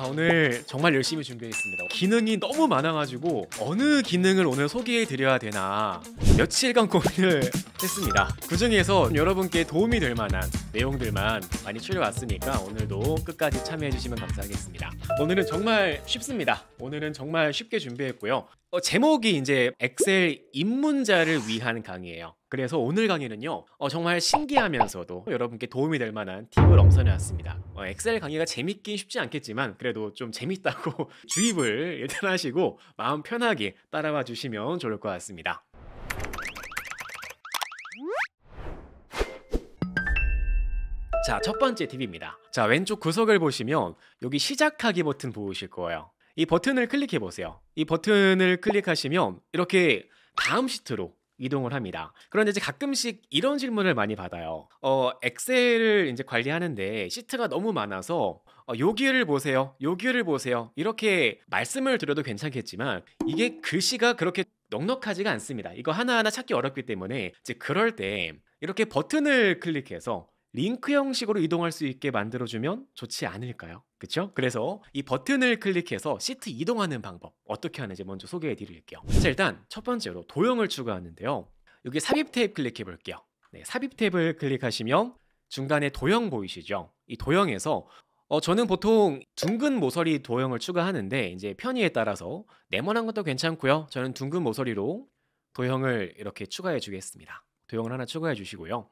오늘 정말 열심히 준비했습니다. 기능이 너무 많아가지고 어느 기능을 오늘 소개해드려야 되나 며칠간 고민을 했습니다. 그 중에서 여러분께 도움이 될 만한 내용들만 많이 추려왔으니까 오늘도 끝까지 참여해주시면 감사하겠습니다. 오늘은 정말 쉽습니다. 오늘은 정말 쉽게 준비했고요. 제목이 이제 엑셀 입문자를 위한 강의예요. 그래서 오늘 강의는요 정말 신기하면서도 여러분께 도움이 될 만한 팁을 엄선해왔습니다. 엑셀 강의가 재밌긴 쉽지 않겠지만 그래도 좀 재밌다고 주입을 일단 하시고 마음 편하게 따라와 주시면 좋을 것 같습니다. 자, 첫 번째 팁입니다. 자, 왼쪽 구석을 보시면 여기 시작하기 버튼 보이실 거예요. 이 버튼을 클릭해 보세요. 이 버튼을 클릭하시면 이렇게 다음 시트로 이동을 합니다. 그런데 이제 가끔씩 이런 질문을 많이 받아요. 엑셀을 이제 관리하는데 시트가 너무 많아서 여기를 보세요, 여기를 보세요 이렇게 말씀을 드려도 괜찮겠지만 이게 글씨가 그렇게 넉넉하지가 않습니다. 이거 하나하나 찾기 어렵기 때문에 이제 그럴 때 이렇게 버튼을 클릭해서 링크 형식으로 이동할 수 있게 만들어주면 좋지 않을까요? 그쵸? 그래서 이 버튼을 클릭해서 시트 이동하는 방법 어떻게 하는지 먼저 소개해 드릴게요. 자, 일단 첫 번째로 도형을 추가하는데요. 여기 삽입 탭 클릭해 볼게요. 네, 삽입 탭을 클릭하시면 중간에 도형 보이시죠? 이 도형에서 저는 보통 둥근 모서리 도형을 추가하는데 이제 편의에 따라서 네모난 것도 괜찮고요. 저는 둥근 모서리로 도형을 이렇게 추가해 주겠습니다. 도형을 하나 추가해 주시고요.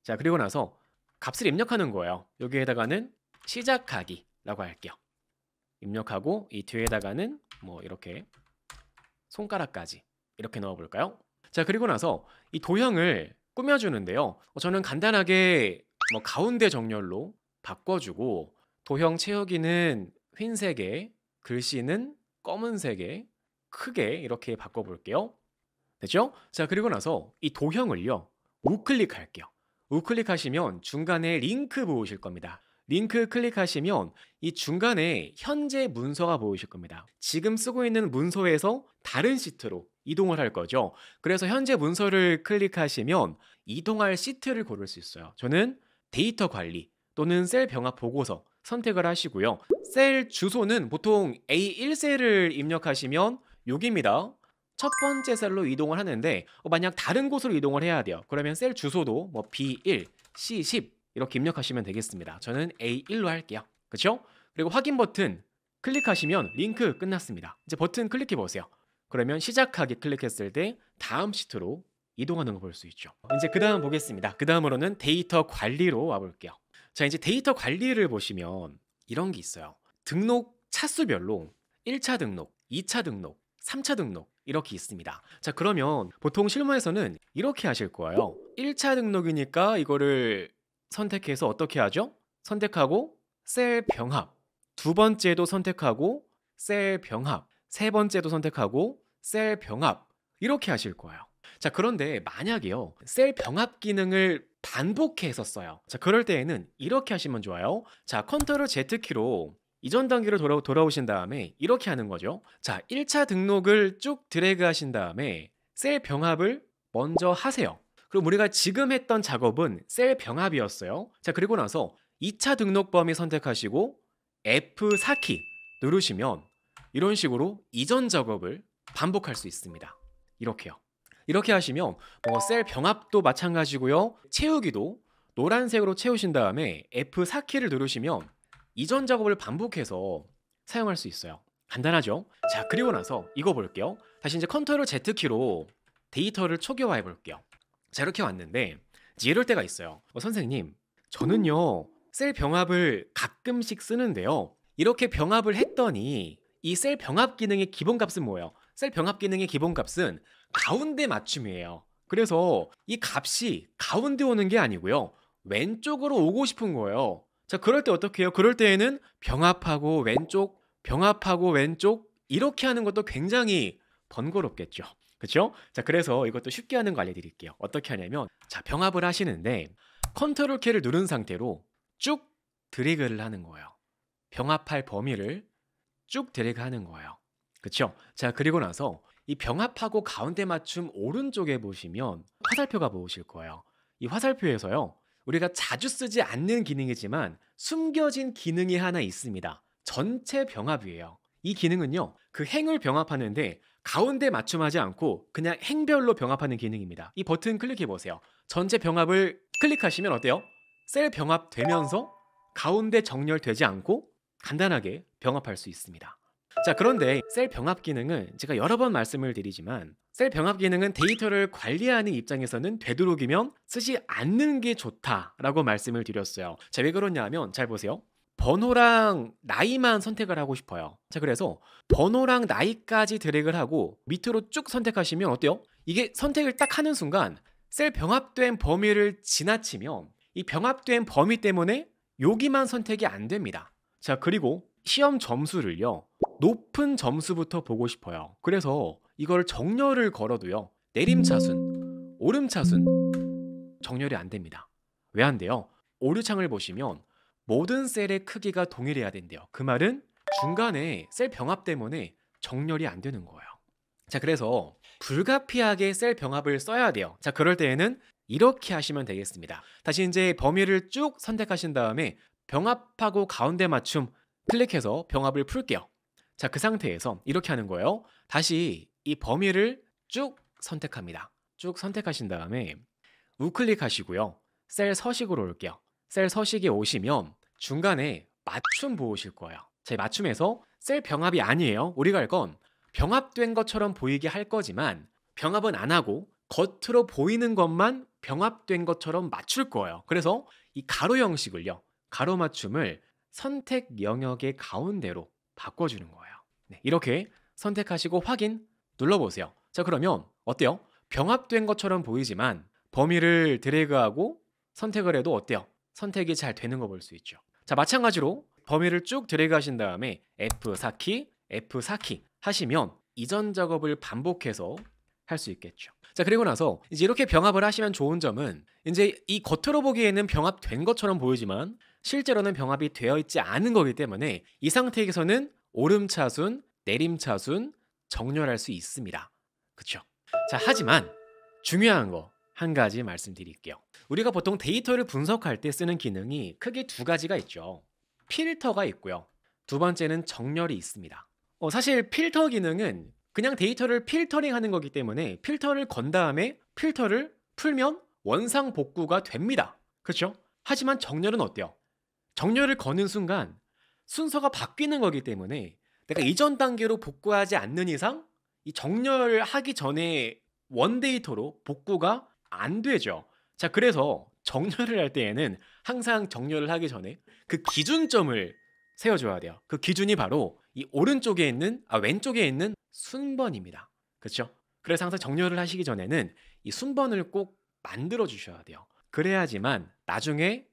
자, 그리고 나서 값을 입력하는 거예요. 여기에다가는 시작하기라고 할게요. 입력하고 이 뒤에다가는 뭐 이렇게 손가락까지 이렇게 넣어볼까요? 자, 그리고 나서 이 도형을 꾸며주는데요. 저는 간단하게 뭐 가운데 정렬로 바꿔주고 도형 채우기는 흰색에 글씨는 검은색에 크게 이렇게 바꿔볼게요. 됐죠? 자, 그리고 나서 이 도형을요 우클릭할게요. 우클릭하시면 중간에 링크 보이실 겁니다. 링크 클릭하시면 이 중간에 현재 문서가 보이실 겁니다. 지금 쓰고 있는 문서에서 다른 시트로 이동을 할 거죠. 그래서 현재 문서를 클릭하시면 이동할 시트를 고를 수 있어요. 저는 데이터 관리 또는 셀 병합 보고서 선택을 하시고요. 셀 주소는 보통 A1셀을 입력하시면 여기입니다. 첫 번째 셀로 이동을 하는데 만약 다른 곳으로 이동을 해야 돼요. 그러면 셀 주소도 뭐 B1, C10 이렇게 입력하시면 되겠습니다. 저는 A1로 할게요. 그렇죠? 그리고 확인 버튼 클릭하시면 링크 끝났습니다. 이제 버튼 클릭해 보세요. 그러면 시작하기 클릭했을 때 다음 시트로 이동하는 거 볼 수 있죠. 이제 그 다음 보겠습니다. 그 다음으로는 데이터 관리로 와볼게요. 자, 이제 데이터 관리를 보시면 이런 게 있어요. 등록 차수별로 1차 등록, 2차 등록, 3차 등록 이렇게 있습니다. 자, 그러면 보통 실무에서는 이렇게 하실 거예요. 1차 등록이니까 이거를 선택해서 어떻게 하죠? 선택하고 셀 병합, 두 번째도 선택하고 셀 병합, 세 번째도 선택하고 셀 병합 이렇게 하실 거예요. 자, 그런데 만약에요 셀 병합 기능을 반복해서 써요. 자, 그럴 때에는 이렇게 하시면 좋아요. 자, 컨트롤 Z키로 이전 단계로 돌아오신 다음에 이렇게 하는 거죠. 자, 1차 등록을 쭉 드래그 하신 다음에 셀 병합을 먼저 하세요. 그럼 우리가 지금 했던 작업은 셀 병합이었어요. 자, 그리고 나서 2차 등록 범위 선택하시고 F4키 누르시면 이런 식으로 이전 작업을 반복할 수 있습니다. 이렇게요. 이렇게 하시면 셀 병합도 마찬가지고요. 채우기도 노란색으로 채우신 다음에 F4키를 누르시면 이전 작업을 반복해서 사용할 수 있어요. 간단하죠? 자, 그리고 나서 이거 볼게요. 다시 이제 컨트롤 Z키로 데이터를 초기화해 볼게요. 자, 이렇게 왔는데 이제 이럴 때가 있어요. 선생님, 저는요 셀 병합을 가끔씩 쓰는데요. 이렇게 병합을 했더니 이 셀 병합 기능의 기본값은 뭐예요? 셀 병합 기능의 기본값은 가운데 맞춤이에요. 그래서 이 값이 가운데 오는 게 아니고요. 왼쪽으로 오고 싶은 거예요. 자, 그럴 때 어떻게 해요? 그럴 때에는 병합하고 왼쪽, 병합하고 왼쪽 이렇게 하는 것도 굉장히 번거롭겠죠. 그렇죠? 자, 그래서 이것도 쉽게 하는 거 알려드릴게요. 어떻게 하냐면 자, 병합을 하시는데 컨트롤 키를 누른 상태로 쭉 드래그를 하는 거예요. 병합할 범위를 쭉 드래그 하는 거예요. 그렇죠? 자, 그리고 나서 이 병합하고 가운데 맞춤 오른쪽에 보시면 화살표가 보이실 거예요. 이 화살표에서요 우리가 자주 쓰지 않는 기능이지만 숨겨진 기능이 하나 있습니다. 전체 병합이에요. 이 기능은요, 그 행을 병합하는데 가운데 맞춤하지 않고 그냥 행별로 병합하는 기능입니다. 이 버튼 클릭해 보세요. 전체 병합을 클릭하시면 어때요? 셀 병합되면서 가운데 정렬되지 않고 간단하게 병합할 수 있습니다. 자, 그런데 셀 병합 기능은 제가 여러 번 말씀을 드리지만 셀 병합 기능은 데이터를 관리하는 입장에서는 되도록이면 쓰지 않는 게 좋다라고 말씀을 드렸어요. 자, 왜 그러냐면 잘 보세요. 번호랑 나이만 선택을 하고 싶어요. 자, 그래서 번호랑 나이까지 드래그를 하고 밑으로 쭉 선택하시면 어때요? 이게 선택을 딱 하는 순간 셀 병합된 범위를 지나치면 이 병합된 범위 때문에 여기만 선택이 안 됩니다. 자, 그리고 시험 점수를요, 높은 점수부터 보고 싶어요. 그래서 이걸 정렬을 걸어도요, 내림차순, 오름차순 정렬이 안 됩니다. 왜 안 돼요? 오류창을 보시면 모든 셀의 크기가 동일해야 된대요. 그 말은 중간에 셀 병합 때문에 정렬이 안 되는 거예요. 자, 그래서 불가피하게 셀 병합을 써야 돼요. 자, 그럴 때에는 이렇게 하시면 되겠습니다. 다시 이제 범위를 쭉 선택하신 다음에 병합하고 가운데 맞춤 클릭해서 병합을 풀게요. 자, 그 상태에서 이렇게 하는 거예요. 다시 이 범위를 쭉 선택합니다. 쭉 선택하신 다음에 우클릭하시고요. 셀 서식으로 올게요. 셀 서식에 오시면 중간에 맞춤 보이실 거예요. 자, 이 맞춤에서 셀 병합이 아니에요. 우리가 할 건 병합된 것처럼 보이게 할 거지만 병합은 안 하고 겉으로 보이는 것만 병합된 것처럼 맞출 거예요. 그래서 이 가로 형식을요, 가로 맞춤을 선택 영역의 가운데로 바꿔주는 거예요. 네, 이렇게 선택하시고 확인 눌러보세요. 자, 그러면 어때요? 병합된 것처럼 보이지만 범위를 드래그하고 선택을 해도 어때요? 선택이 잘 되는 거 볼 수 있죠. 자, 마찬가지로 범위를 쭉 드래그 하신 다음에 F4키, F4키 하시면 이전 작업을 반복해서 할 수 있겠죠. 자, 그리고 나서 이제 이렇게 병합을 하시면 좋은 점은 이제 이 겉으로 보기에는 병합된 것처럼 보이지만 실제로는 병합이 되어 있지 않은 거기 때문에 이 상태에서는 오름차순, 내림차순 정렬할 수 있습니다. 그렇죠? 자, 하지만 중요한 거 한 가지 말씀드릴게요. 우리가 보통 데이터를 분석할 때 쓰는 기능이 크게 두 가지가 있죠. 필터가 있고요. 두 번째는 정렬이 있습니다. 사실 필터 기능은 그냥 데이터를 필터링하는 거기 때문에 필터를 건 다음에 필터를 풀면 원상 복구가 됩니다. 그렇죠? 하지만 정렬은 어때요? 정렬을 거는 순간 순서가 바뀌는 거기 때문에 내가 이전 단계로 복구하지 않는 이상 이 정렬하기 전에 원 데이터로 복구가 안 되죠. 자, 그래서 정렬을 할 때에는 항상 정렬을 하기 전에 그 기준점을 세워줘야 돼요. 그 기준이 바로 이 오른쪽에 있는, 왼쪽에 있는 순번입니다. 그렇죠? 그래서 항상 정렬을 하시기 전에는 이 순번을 꼭 만들어 주셔야 돼요. 그래야지만 나중에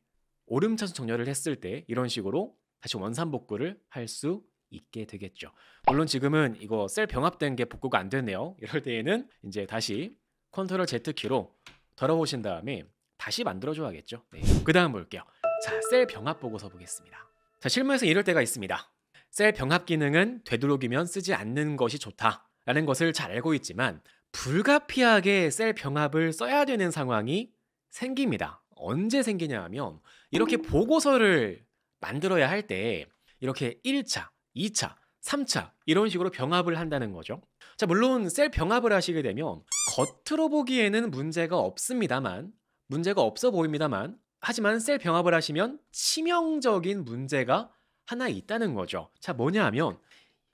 오름차순 정렬을 했을 때 이런 식으로 다시 원산복구를 할 수 있게 되겠죠. 물론 지금은 이거 셀 병합된 게 복구가 안 되네요. 이럴 때에는 이제 다시 컨트롤 Z키로 돌아오신 다음에 다시 만들어줘야겠죠. 네. 그 다음 볼게요. 자, 셀 병합 보고서 보겠습니다. 자, 실무에서 이럴 때가 있습니다. 셀 병합 기능은 되도록이면 쓰지 않는 것이 좋다라는 것을 잘 알고 있지만 불가피하게 셀 병합을 써야 되는 상황이 생깁니다. 언제 생기냐 하면 이렇게 보고서를 만들어야 할 때 이렇게 1차, 2차, 3차 이런 식으로 병합을 한다는 거죠. 자, 물론 셀 병합을 하시게 되면 겉으로 보기에는 문제가 없습니다만, 문제가 없어 보입니다만, 하지만 셀 병합을 하시면 치명적인 문제가 하나 있다는 거죠. 자, 뭐냐 하면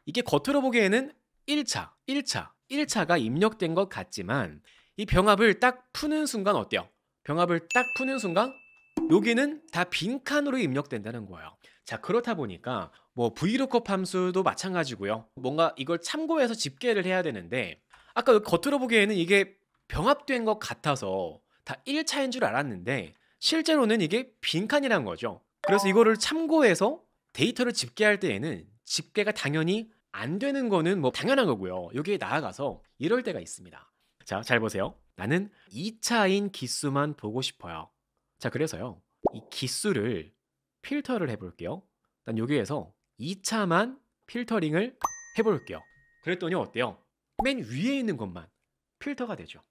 이게 겉으로 보기에는 1차, 1차, 1차가 입력된 것 같지만 이 병합을 딱 푸는 순간 어때요? 병합을 딱 푸는 순간 여기는 다 빈칸으로 입력된다는 거예요. 자, 그렇다 보니까 뭐 VLOOKUP 함수도 마찬가지고요. 뭔가 이걸 참고해서 집계를 해야 되는데 아까 겉으로 보기에는 이게 병합된 것 같아서 다 1차인 줄 알았는데 실제로는 이게 빈칸이란 거죠. 그래서 이거를 참고해서 데이터를 집계할 때에는 집계가 당연히 안 되는 거는 뭐 당연한 거고요. 여기에 나아가서 이럴 때가 있습니다. 자, 잘 보세요. 나는 2차인 기수만 보고 싶어요. 자, 그래서요. 이 기수를 필터를 해볼게요. 난 여기에서 2차만 필터링을 해볼게요. 그랬더니 어때요? 맨 위에 있는 것만 필터가 되죠.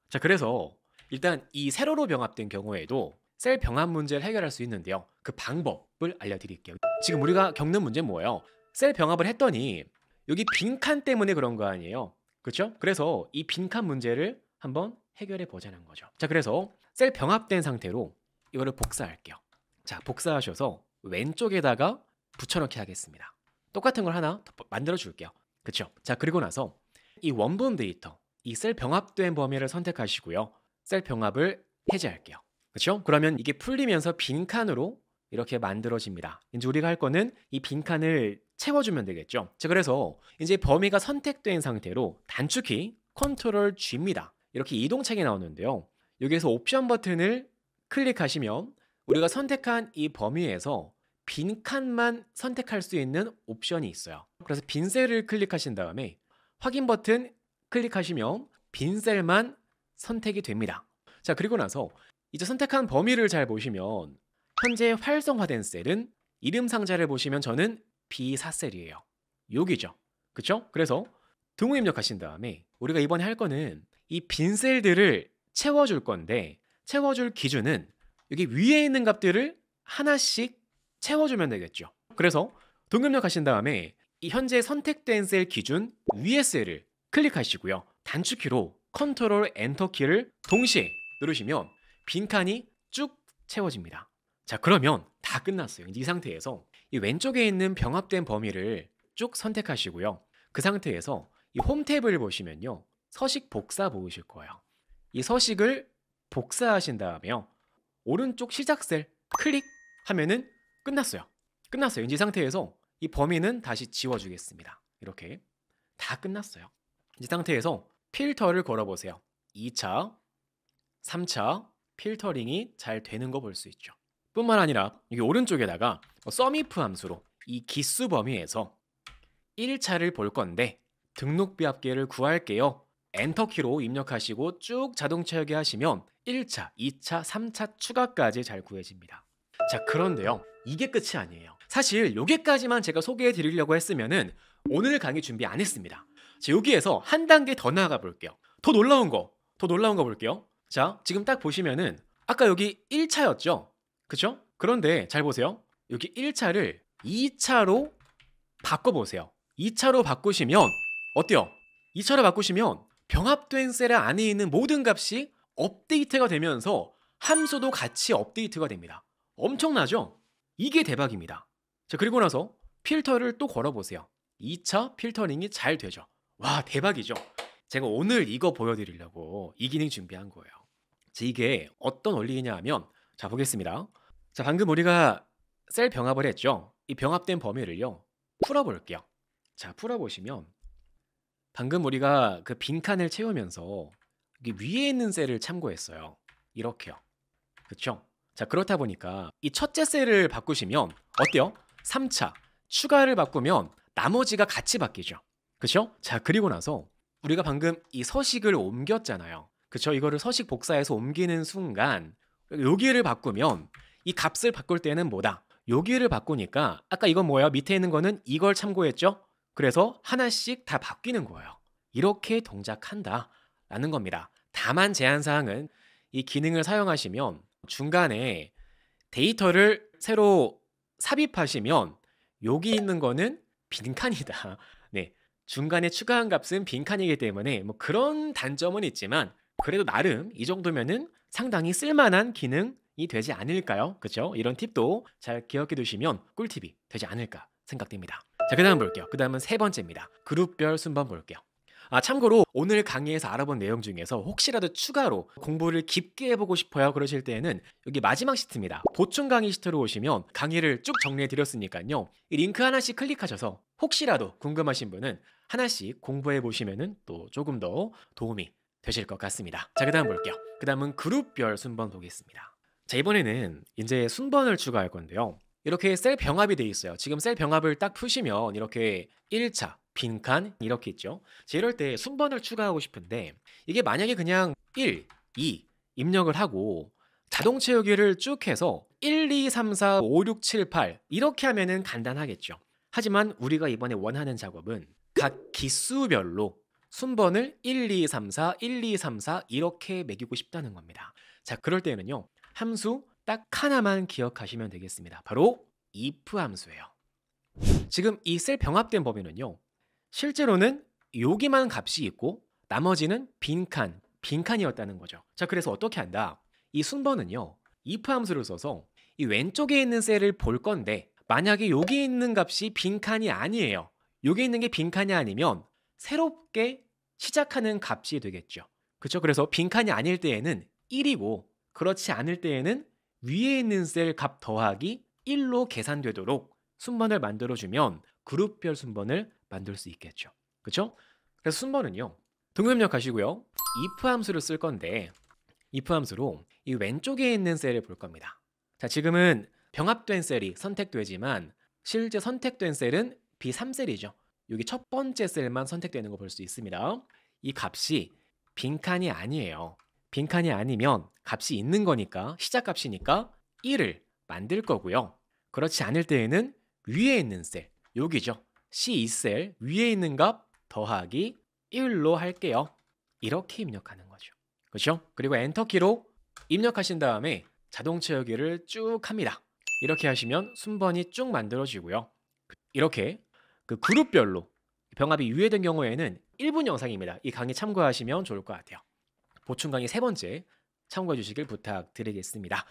자, 그래서 일단 이 세로로 병합된 경우에도 셀 병합 문제를 해결할 수 있는데요. 그 방법을 알려드릴게요. 지금 우리가 겪는 문제는 뭐예요? 셀 병합을 했더니 여기 빈칸 때문에 그런 거 아니에요. 그렇죠? 그래서 이 빈칸 문제를 한번 해결해 보자는 거죠. 자, 그래서 셀 병합된 상태로 이거를 복사할게요. 자, 복사하셔서 왼쪽에다가 붙여넣기 하겠습니다. 똑같은 걸 하나 더 만들어 줄게요. 그렇죠? 자, 그리고 나서 이 원본 데이터, 이 셀 병합된 범위를 선택하시고요. 셀 병합을 해제할게요. 그렇죠? 그러면 이게 풀리면서 빈칸으로 이렇게 만들어집니다. 이제 우리가 할 거는 이 빈칸을 채워주면 되겠죠. 자, 그래서 이제 범위가 선택된 상태로 단축키 컨트롤 G입니다. 이렇게 이동창이 나오는데요. 여기에서 옵션 버튼을 클릭하시면 우리가 선택한 이 범위에서 빈칸만 선택할 수 있는 옵션이 있어요. 그래서 빈 셀을 클릭하신 다음에 확인 버튼 클릭하시면 빈 셀만 선택이 됩니다. 자, 그리고 나서 이제 선택한 범위를 잘 보시면 현재 활성화된 셀은 이름 상자를 보시면 저는 B4셀이에요. 여기죠. 그쵸? 그래서 등호 입력하신 다음에 우리가 이번에 할 거는 이 빈 셀들을 채워줄 건데 채워줄 기준은 여기 위에 있는 값들을 하나씩 채워주면 되겠죠. 그래서 등호 입력하신 다음에 이 현재 선택된 셀 기준 위에 셀을 클릭하시고요. 단축키로 컨트롤 엔터 키를 동시에 누르시면 빈칸이 쭉 채워집니다. 자, 그러면 다 끝났어요. 이 상태에서 이 왼쪽에 있는 병합된 범위를 쭉 선택하시고요. 그 상태에서 이 홈 탭을 보시면요. 서식 복사 보이실 거예요. 이 서식을 복사하신 다음에요. 오른쪽 시작 셀 클릭하면은 끝났어요. 끝났어요. 이 상태에서 이 범위는 다시 지워주겠습니다. 이렇게 다 끝났어요. 이 상태에서 필터를 걸어보세요. 2차, 3차 필터링이 잘 되는 거 볼 수 있죠. 뿐만 아니라 여기 오른쪽에다가 sumif 함수로 이 기수 범위에서 1차를 볼 건데 등록 비합계를 구할게요. 엔터키로 입력하시고 쭉 자동 채우기 하시면 1차, 2차, 3차 추가까지 잘 구해집니다. 자, 그런데요. 이게 끝이 아니에요. 사실 여기까지만 제가 소개해 드리려고 했으면은 오늘 강의 준비 안 했습니다. 자, 여기에서 한 단계 더 나아가 볼게요. 더 놀라운 거 볼게요. 자, 지금 딱 보시면은 아까 여기 1차였죠? 그쵸? 그런데 잘 보세요. 여기 1차를 2차로 바꿔보세요. 2차로 바꾸시면 어때요? 2차로 바꾸시면 병합된 셀 안에 있는 모든 값이 업데이트가 되면서 함수도 같이 업데이트가 됩니다. 엄청나죠? 이게 대박입니다. 자, 그리고 나서 필터를 또 걸어보세요. 2차 필터링이 잘 되죠. 와, 대박이죠? 제가 오늘 이거 보여드리려고 이 기능 준비한 거예요. 자, 이게 어떤 원리냐 하면 자, 보겠습니다. 자, 방금 우리가 셀 병합을 했죠? 이 병합된 범위를요. 풀어볼게요. 자, 풀어보시면 방금 우리가 그 빈칸을 채우면서 여기 위에 있는 셀을 참고했어요. 이렇게요. 그렇죠? 자, 그렇다 보니까 이 첫째 셀을 바꾸시면 어때요? 3차 추가를 바꾸면 나머지가 같이 바뀌죠. 그렇죠? 자, 그리고 나서 우리가 방금 이 서식을 옮겼잖아요. 그렇죠? 이거를 서식 복사해서 옮기는 순간 여기를 바꾸면 이 값을 바꿀 때는 뭐다? 여기를 바꾸니까 아까 이건 뭐예요? 밑에 있는 거는 이걸 참고했죠? 그래서 하나씩 다 바뀌는 거예요. 이렇게 동작한다라는 겁니다. 다만 제한사항은 이 기능을 사용하시면 중간에 데이터를 새로 삽입하시면 여기 있는 거는 빈칸이다. 네, 중간에 추가한 값은 빈칸이기 때문에 뭐 그런 단점은 있지만 그래도 나름 이 정도면은 상당히 쓸만한 기능이 되지 않을까요? 그렇죠? 이런 팁도 잘 기억해 두시면 꿀팁이 되지 않을까 생각됩니다. 자, 그 다음 볼게요. 그 다음은 세 번째입니다. 그룹별 순번 볼게요. 아, 참고로 오늘 강의에서 알아본 내용 중에서 혹시라도 추가로 공부를 깊게 해보고 싶어요 그러실 때는 여기 마지막 시트입니다. 보충 강의 시트로 오시면 강의를 쭉 정리해 드렸으니까요. 이 링크 하나씩 클릭하셔서 혹시라도 궁금하신 분은 하나씩 공부해 보시면은 또 조금 더 도움이 되실 것 같습니다. 자, 그 다음 볼게요. 그 다음은 그룹별 순번 보겠습니다. 자, 이번에는 이제 순번을 추가할 건데요. 이렇게 셀 병합이 돼 있어요. 지금 셀 병합을 딱 푸시면 이렇게 1차 빈칸 이렇게 있죠. 자, 이럴 때 순번을 추가하고 싶은데 이게 만약에 그냥 1, 2 입력을 하고 자동 채우기를 쭉 해서 1, 2, 3, 4, 5, 6, 7, 8 이렇게 하면은 간단하겠죠. 하지만 우리가 이번에 원하는 작업은 각 기수별로 순번을 1, 2, 3, 4, 1, 2, 3, 4 이렇게 매기고 싶다는 겁니다. 자, 그럴 때는요. 함수 딱 하나만 기억하시면 되겠습니다. 바로 if 함수예요. 지금 이 셀 병합된 범위는요. 실제로는 여기만 값이 있고 나머지는 빈칸이었다는 거죠. 자, 그래서 어떻게 한다? 이 순번은요. if 함수를 써서 이 왼쪽에 있는 셀을 볼 건데 만약에 여기 있는 값이 빈칸이 아니에요. 여기 있는 게 빈칸이 아니면 새롭게 시작하는 값이 되겠죠. 그렇죠? 그래서 빈칸이 아닐 때에는 1이고 그렇지 않을 때에는 위에 있는 셀 값 더하기 1로 계산되도록 순번을 만들어주면 그룹별 순번을 만들 수 있겠죠. 그렇죠? 그래서 순번은요. 등급력하시고요. if 함수를 쓸 건데 if 함수로 이 왼쪽에 있는 셀을 볼 겁니다. 자, 지금은 병합된 셀이 선택되지만 실제 선택된 셀은 B3셀이죠. 여기 첫 번째 셀만 선택되는 거 볼 수 있습니다. 이 값이 빈칸이 아니에요. 빈칸이 아니면 값이 있는 거니까 시작값이니까 1을 만들 거고요. 그렇지 않을 때에는 위에 있는 셀, 여기죠. C2셀 위에 있는 값 더하기 1로 할게요. 이렇게 입력하는 거죠. 그렇죠? 그리고 엔터키로 입력하신 다음에 자동 채우기를 쭉 합니다. 이렇게 하시면 순번이 쭉 만들어지고요. 이렇게 그 그룹별로 병합이 유예된 경우에는 1분 영상입니다. 이 강의 참고하시면 좋을 것 같아요. 보충 강의 3번째 참고해 주시길 부탁드리겠습니다.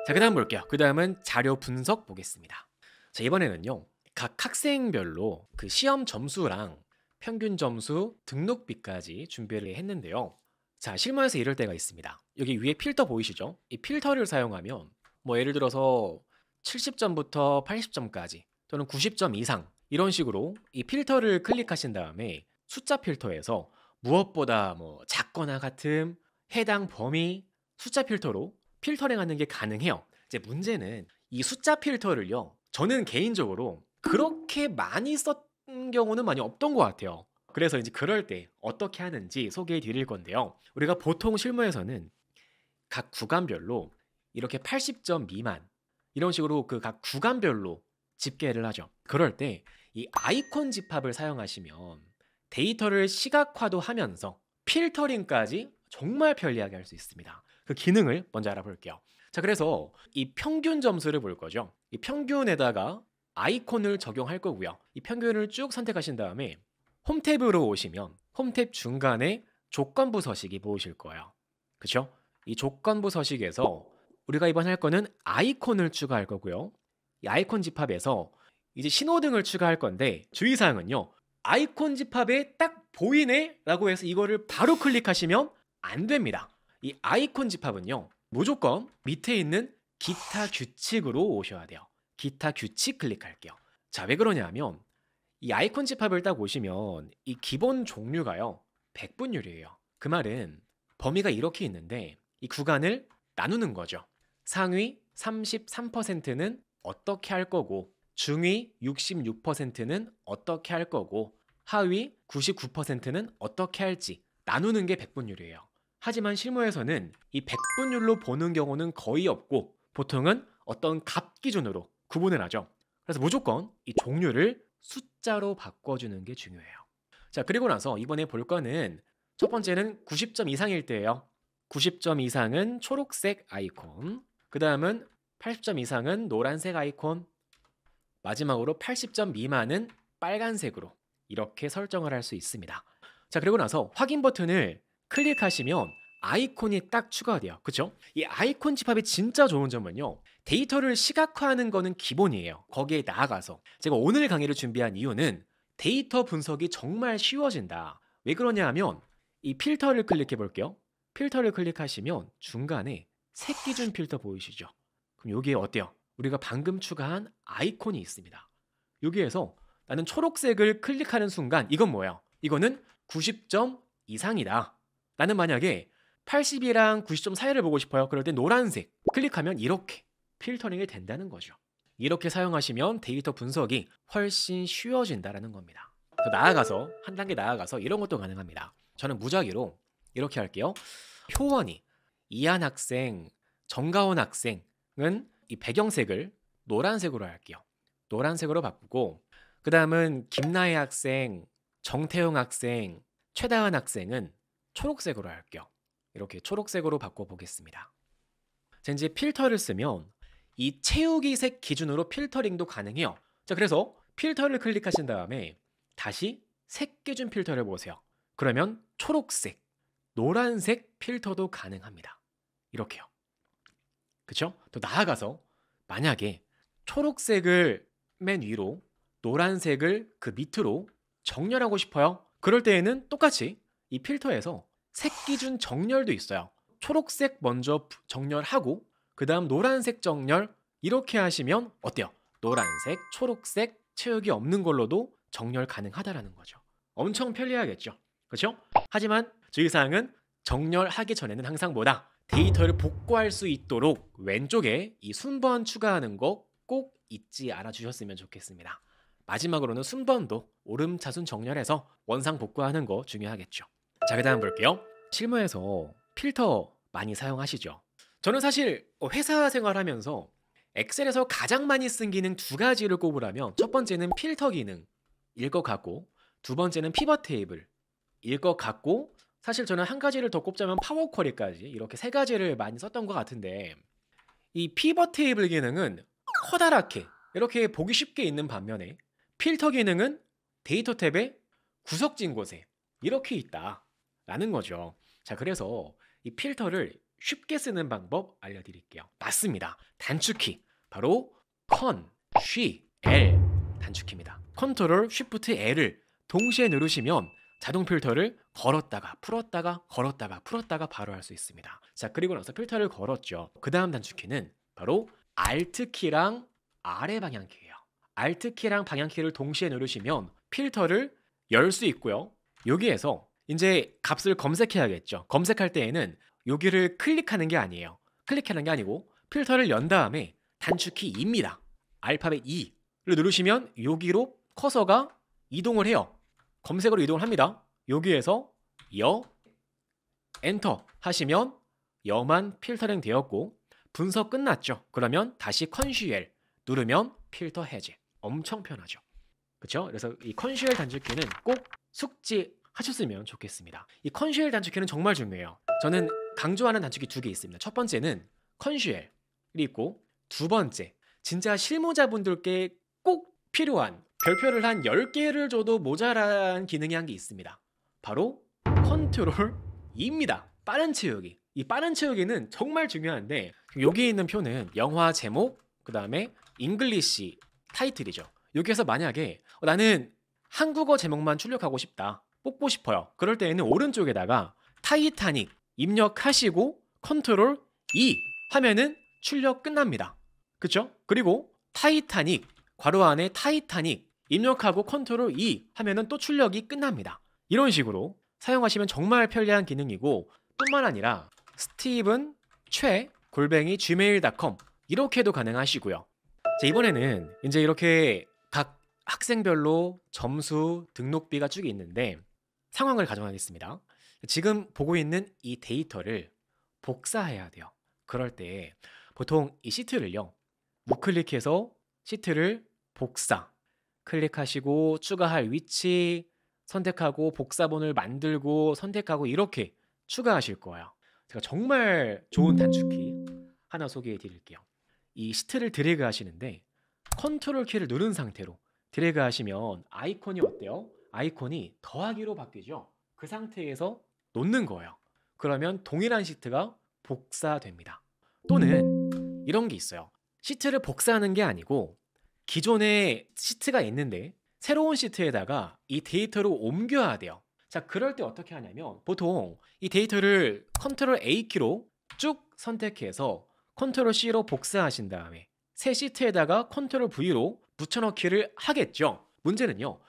자, 그 다음 볼게요. 그 다음은 자료 분석 보겠습니다. 자, 이번에는요. 각 학생별로 그 시험 점수랑 평균 점수, 등록비까지 준비를 했는데요. 자, 실무에서 이럴 때가 있습니다. 여기 위에 필터 보이시죠? 이 필터를 사용하면 뭐 예를 들어서 70점부터 80점까지 또는 90점 이상 이런 식으로 이 필터를 클릭하신 다음에 숫자 필터에서 무엇보다 뭐 작거나 같음, 해당 범위, 숫자 필터로 필터링하는 게 가능해요. 이제 문제는 이 숫자 필터를요. 저는 개인적으로 그렇게 많이 썼던 경우는 많이 없던 것 같아요. 그래서 이제 그럴 때 어떻게 하는지 소개해 드릴 건데요. 우리가 보통 실무에서는 각 구간별로 이렇게 80점 미만 이런 식으로 그 각 구간별로 집계를 하죠. 그럴 때 이 아이콘 집합을 사용하시면 데이터를 시각화도 하면서 필터링까지 정말 편리하게 할 수 있습니다. 그 기능을 먼저 알아볼게요. 자, 그래서 이 평균 점수를 볼 거죠. 이 평균에다가 아이콘을 적용할 거고요. 이 평균을 쭉 선택하신 다음에 홈 탭으로 오시면 홈 탭 중간에 조건부 서식이 보이실 거예요. 그렇죠? 이 조건부 서식에서 우리가 이번 할 거는 아이콘을 추가할 거고요. 이 아이콘 집합에서 이제 신호등을 추가할 건데 주의사항은요. 아이콘 집합에 딱 보이네 라고 해서 이거를 바로 클릭하시면 안 됩니다. 이 아이콘 집합은요. 무조건 밑에 있는 기타 규칙으로 오셔야 돼요. 기타 규칙 클릭할게요. 자, 왜 그러냐면 이 아이콘 집합을 딱 오시면 이 기본 종류가요. 백분율이에요. 그 말은 범위가 이렇게 있는데 이 구간을 나누는 거죠. 상위 33%는 어떻게 할 거고 중위 66%는 어떻게 할 거고 하위 99%는 어떻게 할지 나누는 게 백분율이에요. 하지만 실무에서는 이 백분율로 보는 경우는 거의 없고 보통은 어떤 값 기준으로 구분을 하죠. 그래서 무조건 이 종류를 숫자로 바꿔주는 게 중요해요. 자, 그리고 나서 이번에 볼 거는 첫 번째는 90점 이상일 때예요. 90점 이상은 초록색 아이콘, 그 다음은 80점 이상은 노란색 아이콘, 마지막으로 80점 미만은 빨간색으로 이렇게 설정을 할 수 있습니다. 자, 그리고 나서 확인 버튼을 클릭하시면 아이콘이 딱 추가돼요. 그렇죠? 이 아이콘 집합이 진짜 좋은 점은요. 데이터를 시각화하는 거는 기본이에요. 거기에 나아가서 제가 오늘 강의를 준비한 이유는 데이터 분석이 정말 쉬워진다. 왜 그러냐 하면 이 필터를 클릭해 볼게요. 필터를 클릭하시면 중간에 색 기준 필터 보이시죠? 그럼 여기에 어때요? 우리가 방금 추가한 아이콘이 있습니다. 여기에서 나는 초록색을 클릭하는 순간 이건 뭐예요? 이거는 90점 이상이다. 나는 만약에 80이랑 90점 사이를 보고 싶어요. 그럴 때 노란색 클릭하면 이렇게 필터링이 된다는 거죠. 이렇게 사용하시면 데이터 분석이 훨씬 쉬워진다는 겁니다. 더 나아가서 한 단계 나아가서 이런 것도 가능합니다. 저는 무작위로 이렇게 할게요. 효원이, 이한 학생, 정가원 학생은 이 배경색을 노란색으로 할게요. 노란색으로 바꾸고 그 다음은 김나혜 학생, 정태용 학생, 최다은 학생은 초록색으로 할게요. 이렇게 초록색으로 바꿔보겠습니다. 자, 이제 필터를 쓰면 이 채우기 색 기준으로 필터링도 가능해요. 자, 그래서 필터를 클릭하신 다음에 다시 색 기준 필터를 보세요. 그러면 초록색, 노란색 필터도 가능합니다. 이렇게요. 그쵸? 또 나아가서 만약에 초록색을 맨 위로, 노란색을 그 밑으로 정렬하고 싶어요. 그럴 때에는 똑같이 이 필터에서 색 기준 정렬도 있어요. 초록색 먼저 정렬하고 그 다음 노란색 정렬 이렇게 하시면 어때요? 노란색, 초록색 채우기 없는 걸로도 정렬 가능하다라는 거죠. 엄청 편리하겠죠? 그렇죠? 하지만 주의사항은 정렬하기 전에는 항상 뭐다? 데이터를 복구할 수 있도록 왼쪽에 이 순번 추가하는 거 꼭 잊지 않아 주셨으면 좋겠습니다. 마지막으로는 순번도 오름차순 정렬해서 원상 복구하는 거 중요하겠죠. 자, 그 다음 볼게요. 실무에서 필터 많이 사용하시죠? 저는 사실 회사 생활하면서 엑셀에서 가장 많이 쓴 기능 두 가지를 꼽으라면 첫 번째는 필터 기능일 것 같고 두 번째는 피벗 테이블일 것 같고 사실 저는 한 가지를 더 꼽자면 파워 쿼리까지 이렇게 세 가지를 많이 썼던 것 같은데 이 피벗 테이블 기능은 커다랗게 이렇게 보기 쉽게 있는 반면에 필터 기능은 데이터 탭에 구석진 곳에 이렇게 있다라는 거죠. 자, 그래서 이 필터를 쉽게 쓰는 방법 알려드릴게요. 맞습니다. 단축키 바로 L 단축키입니다. 컨트롤 쉬프트 L을 동시에 누르시면 자동 필터를 걸었다가 풀었다가 걸었다가 풀었다가 바로 할 수 있습니다. 자, 그리고 나서 필터를 걸었죠. 그 다음 단축키는 바로 Alt키랑 아래 방향키예요. Alt키랑 방향키를 동시에 누르시면 필터를 열 수 있고요. 여기에서 이제 값을 검색해야겠죠. 검색할 때에는 여기를 클릭하는 게 아니에요. 클릭하는 게 아니고 필터를 연 다음에 단축키 2입니다. 알파벳 2를 누르시면 여기로 커서가 이동을 해요. 검색으로 이동을 합니다. 여기에서 엔터 하시면 여만 필터링 되었고 분석 끝났죠. 그러면 다시 컨슈엘 누르면 필터 해제. 엄청 편하죠. 그렇죠? 그래서 이 컨슈엘 단축키는 꼭 숙지하셨으면 좋겠습니다. 이 컨슈엘 단축키는 정말 중요해요. 저는 강조하는 단축키 두 개 있습니다. 첫 번째는 컨슈엘이 있고 두 번째 진짜 실무자분들께 꼭 필요한 별표를 한 10개를 줘도 모자란 기능이 한 게 있습니다. 바로 컨트롤 2입니다. 빠른 채우기. 이 빠른 채우기는 정말 중요한데 여기 있는 표는 영화 제목 그 다음에 잉글리시 타이틀이죠. 여기에서 만약에 나는 한국어 제목만 출력하고 싶다. 뽑고 싶어요. 그럴 때에는 오른쪽에다가 타이타닉 입력하시고 컨트롤 2 하면은 출력 끝납니다. 그쵸? 그리고 타이타닉 괄호 안에 타이타닉 입력하고 컨트롤 2 하면은 또 출력이 끝납니다. 이런 식으로 사용하시면 정말 편리한 기능이고 뿐만 아니라 스티븐 최 gmail.com 이렇게도 가능하시고요. 자, 이번에는 이제 이렇게 각 학생별로 점수 등록비가 쭉 있는데 상황을 가정하겠습니다. 지금 보고 있는 이 데이터를 복사해야 돼요. 그럴 때 보통 이 시트를요. 우클릭해서 시트를 복사 클릭하시고 추가할 위치 선택하고 복사본을 만들고 선택하고 이렇게 추가하실 거예요. 제가 정말 좋은 단축키 하나 소개해 드릴게요. 이 시트를 드래그 하시는데 컨트롤 키를 누른 상태로 드래그 하시면 아이콘이 어때요? 아이콘이 더하기로 바뀌죠. 그 상태에서 놓는 거예요. 그러면 동일한 시트가 복사됩니다. 또는 이런 게 있어요. 시트를 복사하는 게 아니고 기존에 시트가 있는데 새로운 시트에다가 이 데이터를 옮겨야 돼요. 자, 그럴 때 어떻게 하냐면 보통 이 데이터를 컨트롤 A키로 쭉 선택해서 컨트롤 C로 복사하신 다음에 새 시트에다가 컨트롤 V로 붙여넣기를 하겠죠. 문제는요.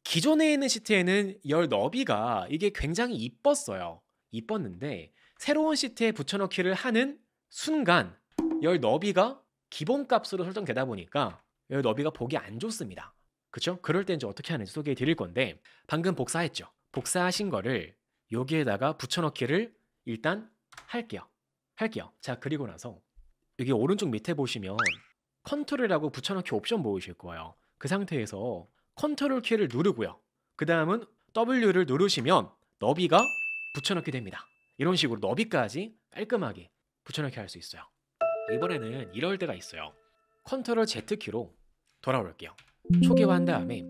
기존에 있는 시트에는 열 너비가 이게 굉장히 이뻤어요. 이뻤는데 새로운 시트에 붙여넣기를 하는 순간 열 너비가 기본값으로 설정되다 보니까 열 너비가 보기 안 좋습니다. 그쵸? 그럴 때 이제 어떻게 하는지 소개해 드릴 건데 방금 복사했죠. 복사하신 거를 여기에다가 붙여넣기를 일단 할게요. 자, 그리고 나서 여기 오른쪽 밑에 보시면 컨트롤이라고 붙여넣기 옵션 보이실 거예요. 그 상태에서 컨트롤 키를 누르고요. 그 다음은 W를 누르시면 너비가 붙여넣기 됩니다. 이런 식으로 너비까지 깔끔하게 붙여넣기 할 수 있어요. 이번에는 이럴 때가 있어요. 컨트롤 Z키로 돌아올게요. 초기화한 다음에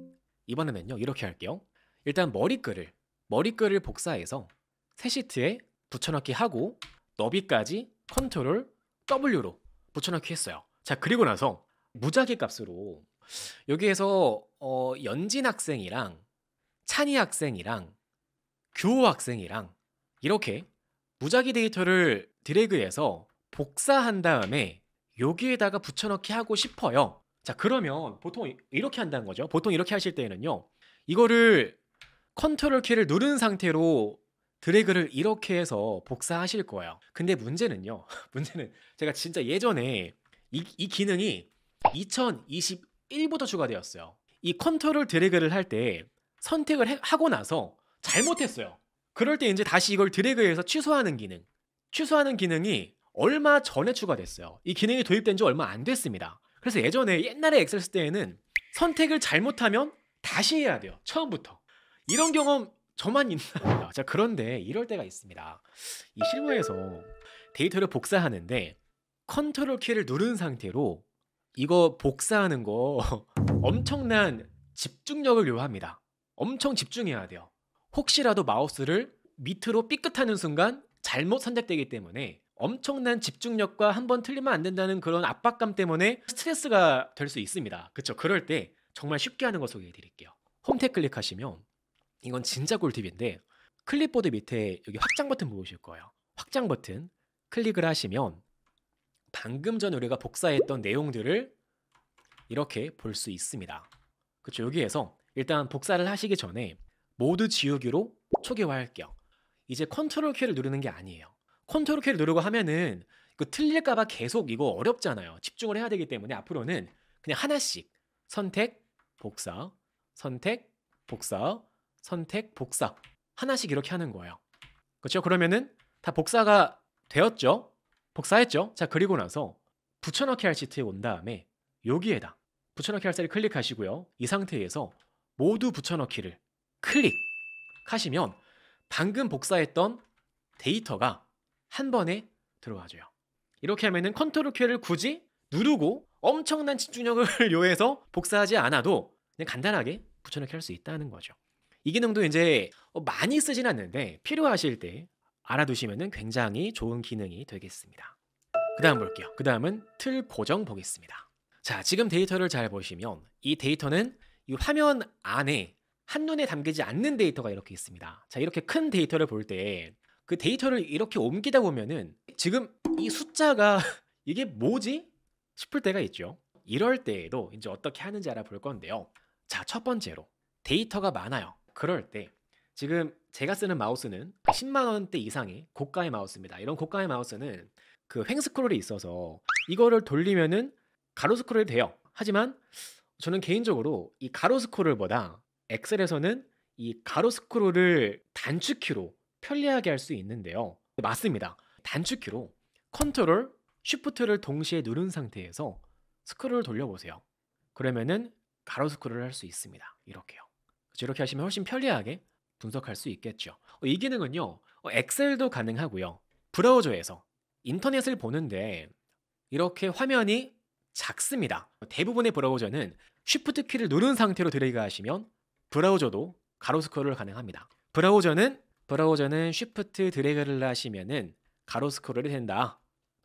이번에는요 이렇게 할게요. 일단 머리글을 복사해서 새 시트에 붙여넣기 하고 너비까지 컨트롤 W로 붙여넣기 했어요. 자, 그리고 나서 무작위 값으로 여기에서 연진 학생이랑 찬희 학생이랑 규호 학생이랑 이렇게 무작위 데이터를 드래그해서 복사한 다음에 여기에다가 붙여넣기 하고 싶어요. 자, 그러면 보통 이렇게 한다는 거죠. 보통 이렇게 하실 때는요 이거를 컨트롤 키를 누른 상태로 드래그를 이렇게 해서 복사하실 거예요. 근데 문제는요 문제는 제가 진짜 예전에 이 기능이 2021부터 추가되었어요. 이 컨트롤 드래그를 할 때 선택을 하고 나서 잘못했어요. 그럴 때 이제 다시 이걸 드래그해서 취소하는 기능이 얼마 전에 추가됐어요. 이 기능이 도입된 지 얼마 안 됐습니다. 그래서 예전에 옛날에 엑셀 쓸 때에는 선택을 잘못하면 다시 해야 돼요. 처음부터. 이런 경험 저만 있나요? 자, 그런데 이럴 때가 있습니다. 이 실무에서 데이터를 복사하는데 컨트롤 키를 누른 상태로 이거 복사하는 거 엄청난 집중력을 요합니다. 엄청 집중해야 돼요. 혹시라도 마우스를 밑으로 삐끗하는 순간 잘못 선택되기 때문에 엄청난 집중력과 한번 틀리면 안 된다는 그런 압박감 때문에 스트레스가 될 수 있습니다. 그쵸? 그럴 때 정말 쉽게 하는 거 소개해 드릴게요. 홈탭 클릭하시면 이건 진짜 꿀팁인데 클립보드 밑에 여기 확장 버튼 보이실 거예요. 확장 버튼 클릭을 하시면 방금 전 우리가 복사했던 내용들을 이렇게 볼 수 있습니다. 그쵸? 여기에서 일단 복사를 하시기 전에 모두 지우기로 초기화할게요. 이제 컨트롤 키를 누르는 게 아니에요. 컨트롤 키를 누르고 하면은 이거 틀릴까봐 계속 이거 어렵잖아요. 집중을 해야 되기 때문에 앞으로는 그냥 하나씩 선택, 복사, 선택, 복사, 선택, 복사 하나씩 이렇게 하는 거예요. 그렇죠? 그러면은 다 복사가 되었죠? 복사했죠? 자, 그리고 나서 붙여넣기 할 시트에 온 다음에 여기에다 붙여넣기 할 셀을 클릭하시고요. 이 상태에서 모두 붙여넣기를 클릭하시면 방금 복사했던 데이터가 한 번에 들어와줘요. 이렇게 하면은 컨트롤 키를 굳이 누르고 엄청난 집중력을 요해서 복사하지 않아도 그냥 간단하게 붙여넣기 할 수 있다는 거죠. 이 기능도 이제 많이 쓰진 않는데 필요하실 때 알아두시면 굉장히 좋은 기능이 되겠습니다. 그 다음 볼게요. 그 다음은 틀 고정 보겠습니다. 자, 지금 데이터를 잘 보시면 이 데이터는 이 화면 안에 한눈에 담기지 않는 데이터가 이렇게 있습니다. 자, 이렇게 큰 데이터를 볼 때 그 데이터를 이렇게 옮기다 보면은 지금 이 숫자가 이게 뭐지? 싶을 때가 있죠. 이럴 때에도 이제 어떻게 하는지 알아볼 건데요. 자, 첫 번째로 데이터가 많아요. 그럴 때 지금 제가 쓰는 마우스는 10만 원대 이상의 고가의 마우스입니다. 이런 고가의 마우스는 그 횡 스크롤이 있어서 이거를 돌리면은 가로 스크롤이 돼요. 하지만 저는 개인적으로 이 가로 스크롤보다 엑셀에서는 이 가로 스크롤을 단축키로 편리하게 할 수 있는데요. 맞습니다. 단축키로 컨트롤, 쉬프트를 동시에 누른 상태에서 스크롤을 돌려보세요. 그러면은 가로 스크롤을 할 수 있습니다. 이렇게요. 이렇게 하시면 훨씬 편리하게 분석할 수 있겠죠. 이 기능은요, 엑셀도 가능하고요. 브라우저에서 인터넷을 보는데 이렇게 화면이 작습니다. 대부분의 브라우저는 쉬프트 키를 누른 상태로 드래그 하시면 브라우저도 가로 스크롤 가능합니다. 브라우저는 쉬프트 드래그를 하시면은 가로 스크롤이 된다.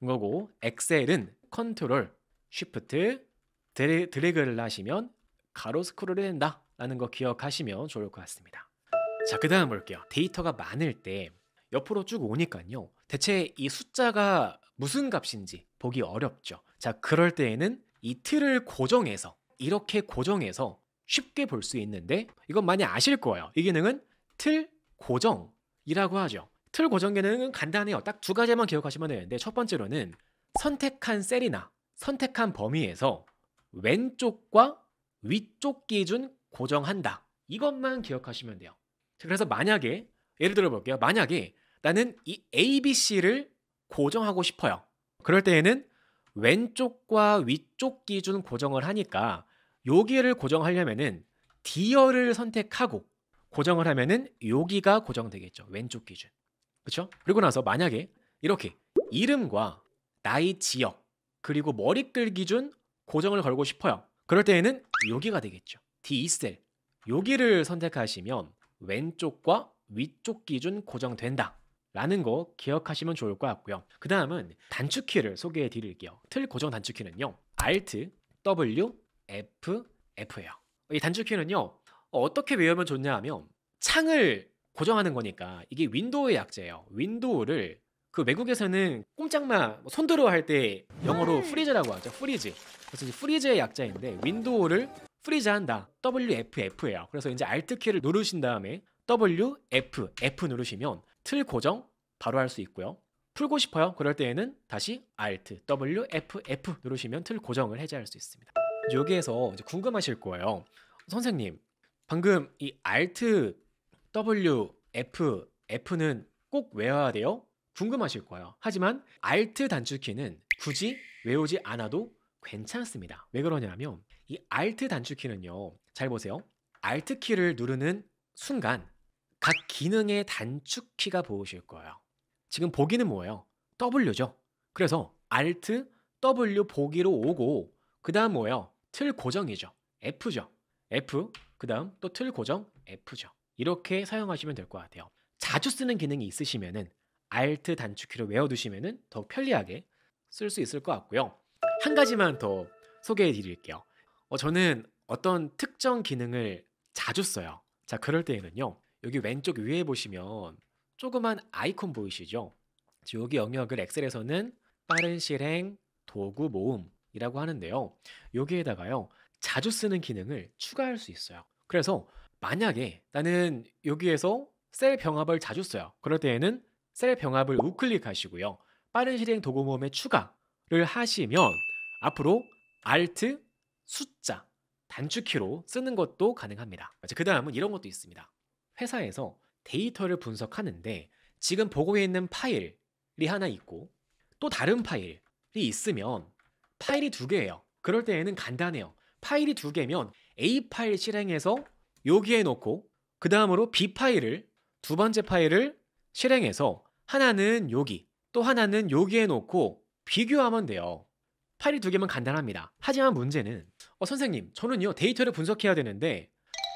거고 엑셀은 컨트롤 쉬프트 드래그를 하시면 가로 스크롤이 된다. 라는 거 기억하시면 좋을 것 같습니다. 자, 그 다음 볼게요. 데이터가 많을 때 옆으로 쭉 오니까요. 대체 이 숫자가 무슨 값인지 보기 어렵죠. 자, 그럴 때에는 이 틀을 고정해서 이렇게 고정해서 쉽게 볼 수 있는데 이건 많이 아실 거예요. 이 기능은 틀 고정이라고 하죠. 틀 고정 기능은 간단해요. 딱 두 가지만 기억하시면 되는데 첫 번째로는 선택한 셀이나 선택한 범위에서 왼쪽과 위쪽 기준 고정한다. 이것만 기억하시면 돼요. 그래서 만약에 예를 들어 볼게요. 만약에 나는 이 ABC를 고정하고 싶어요. 그럴 때에는 왼쪽과 위쪽 기준 고정을 하니까 여기를 고정하려면은 D열을 선택하고 고정을 하면은 여기가 고정되겠죠. 왼쪽 기준. 그렇죠? 그리고 나서 만약에 이렇게 이름과 나이 지역 그리고 머리글 기준 고정을 걸고 싶어요. 그럴 때에는 여기가 되겠죠. D2셀 여기를 선택하시면 왼쪽과 위쪽 기준 고정된다 라는 거 기억하시면 좋을 것 같고요. 그 다음은 단축키를 소개해 드릴게요. 틀 고정 단축키는요, Alt, W, F, F예요. 이 단축키는요, 어떻게 외우면 좋냐 하면 창을 고정하는 거니까 이게 윈도우의 약자예요. 윈도우를 그 외국에서는 꼼짝마 손들어 할 때 영어로 프리즈라고 하죠. 프리즈. 그래서 이제 프리즈의 약자인데 윈도우를 프리즈한다. WFF예요. 그래서 이제 Alt 키를 누르신 다음에 WF 누르시면 틀 고정 바로 할 수 있고요. 풀고 싶어요. 그럴 때에는 다시 Alt WFF 누르시면 틀 고정을 해제할 수 있습니다. 여기에서 이제 궁금하실 거예요. 선생님, 방금 이 Alt WFF는 꼭 외워야 돼요? 궁금하실 거예요. 하지만 Alt 단축키는 굳이 외우지 않아도 괜찮습니다. 왜 그러냐면 이 Alt 단축키는요, 잘 보세요. Alt 키를 누르는 순간 각 기능의 단축키가 보이실 거예요. 지금 보기는 뭐예요? W죠. 그래서 Alt W 보기로 오고 그 다음 뭐예요? 틀 고정이죠. F죠. F 그 다음 또 틀 고정 F죠. 이렇게 사용하시면 될 것 같아요. 자주 쓰는 기능이 있으시면은 Alt 단축키를 외워두시면은 더 편리하게 쓸 수 있을 것 같고요. 한 가지만 더 소개해 드릴게요. 저는 어떤 특정 기능을 자주 써요. 자, 그럴 때에는요, 여기 왼쪽 위에 보시면 조그만 아이콘 보이시죠? 여기 영역을 엑셀에서는 빠른 실행 도구 모음이라고 하는데요. 여기에다가요, 자주 쓰는 기능을 추가할 수 있어요. 그래서 만약에 나는 여기에서 셀 병합을 자주 써요. 그럴 때에는 셀 병합을 우클릭하시고요. 빠른 실행 도구 모음에 추가를 하시면 앞으로 Alt 숫자 단축키로 쓰는 것도 가능합니다. 그 다음은 이런 것도 있습니다. 회사에서 데이터를 분석하는데 지금 보고 있는 파일이 하나 있고 또 다른 파일이 있으면 파일이 두 개예요. 그럴 때에는 간단해요. 파일이 두 개면 A 파일 실행해서 여기에 놓고 그 다음으로 B 파일을 두 번째 파일을 실행해서 하나는 여기 또 하나는 여기에 놓고 비교하면 돼요. 파일이 두 개면 간단합니다. 하지만 문제는 선생님, 저는요 데이터를 분석해야 되는데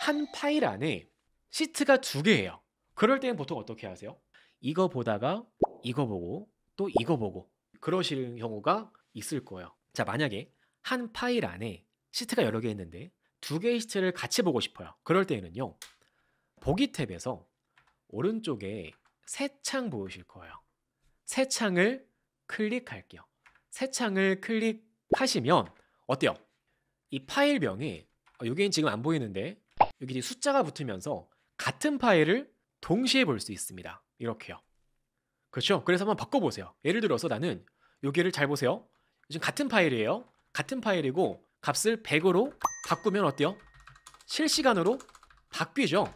한 파일 안에 시트가 두 개예요. 그럴 때는 보통 어떻게 하세요? 이거 보다가 이거 보고 또 이거 보고 그러실 경우가 있을 거예요. 자, 만약에 한 파일 안에 시트가 여러 개 있는데 두 개의 시트를 같이 보고 싶어요. 그럴 때는요, 보기 탭에서 오른쪽에 새 창 보이실 거예요. 새 창을 클릭할게요. 새 창을 클릭하시면 어때요? 이 파일명에 여기는 지금 안 보이는데 여기 숫자가 붙으면서 같은 파일을 동시에 볼 수 있습니다. 이렇게요. 그렇죠? 그래서 한번 바꿔보세요. 예를 들어서 나는 여기를 잘 보세요. 지금 같은 파일이에요. 같은 파일이고 값을 100으로 바꾸면 어때요? 실시간으로 바뀌죠.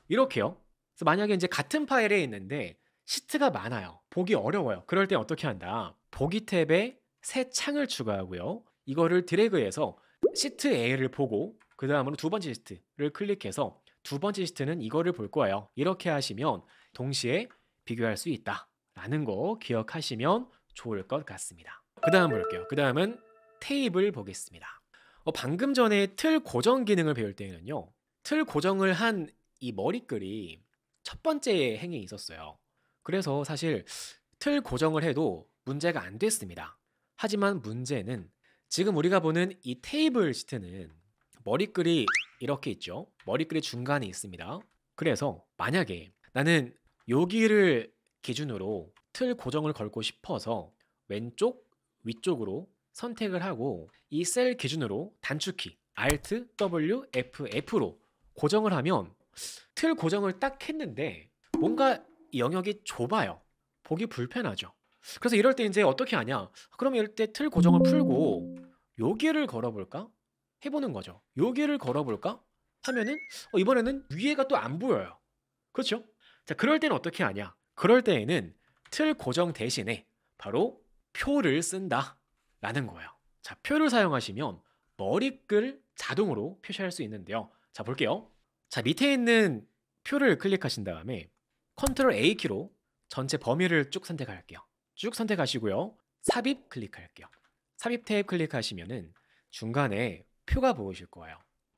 이렇게요. 그래서 만약에 이제 같은 파일에 있는데 시트가 많아요. 보기 어려워요. 그럴 때 어떻게 한다? 보기 탭에 새 창을 추가하고요. 이거를 드래그해서 시트 A를 보고 그 다음으로 두 번째 시트를 클릭해서 두 번째 시트는 이거를 볼 거예요. 이렇게 하시면 동시에 비교할 수 있다라는 거 기억하시면 좋을 것 같습니다. 그 다음 볼게요. 그 다음은 테이블 보겠습니다. 방금 전에 틀 고정 기능을 배울 때는요, 틀 고정을 한 이 머리글이 첫 번째 행에 있었어요. 그래서 사실 틀 고정을 해도 문제가 안 됐습니다. 하지만 문제는 지금 우리가 보는 이 테이블 시트는 머리글이 이렇게 있죠. 머리글이 중간에 있습니다. 그래서 만약에 나는 여기를 기준으로 틀 고정을 걸고 싶어서 왼쪽, 위쪽으로 선택을 하고 이 셀 기준으로 단축키 Alt, W, F, F로 고정을 하면 틀 고정을 딱 했는데 뭔가 이 영역이 좁아요. 보기 불편하죠. 그래서 이럴 때 이제 어떻게 하냐? 그럼 이럴 때 틀 고정을 풀고 여기를 걸어볼까? 해보는 거죠. 여기를 걸어볼까? 하면은 이번에는 위에가 또 안 보여요. 그렇죠? 자, 그럴 때는 어떻게 하냐? 그럴 때에는 틀 고정 대신에 바로 표를 쓴다 라는 거예요. 자, 표를 사용하시면 머리글 자동으로 표시할 수 있는데요. 자, 볼게요. 자, 밑에 있는 표를 클릭하신 다음에 컨트롤 A 키로 전체 범위를 쭉 선택할게요. 쭉 선택하시고요. 삽입 클릭할게요. 삽입 탭 클릭하시면은 중간에 표가 보이실 거예요.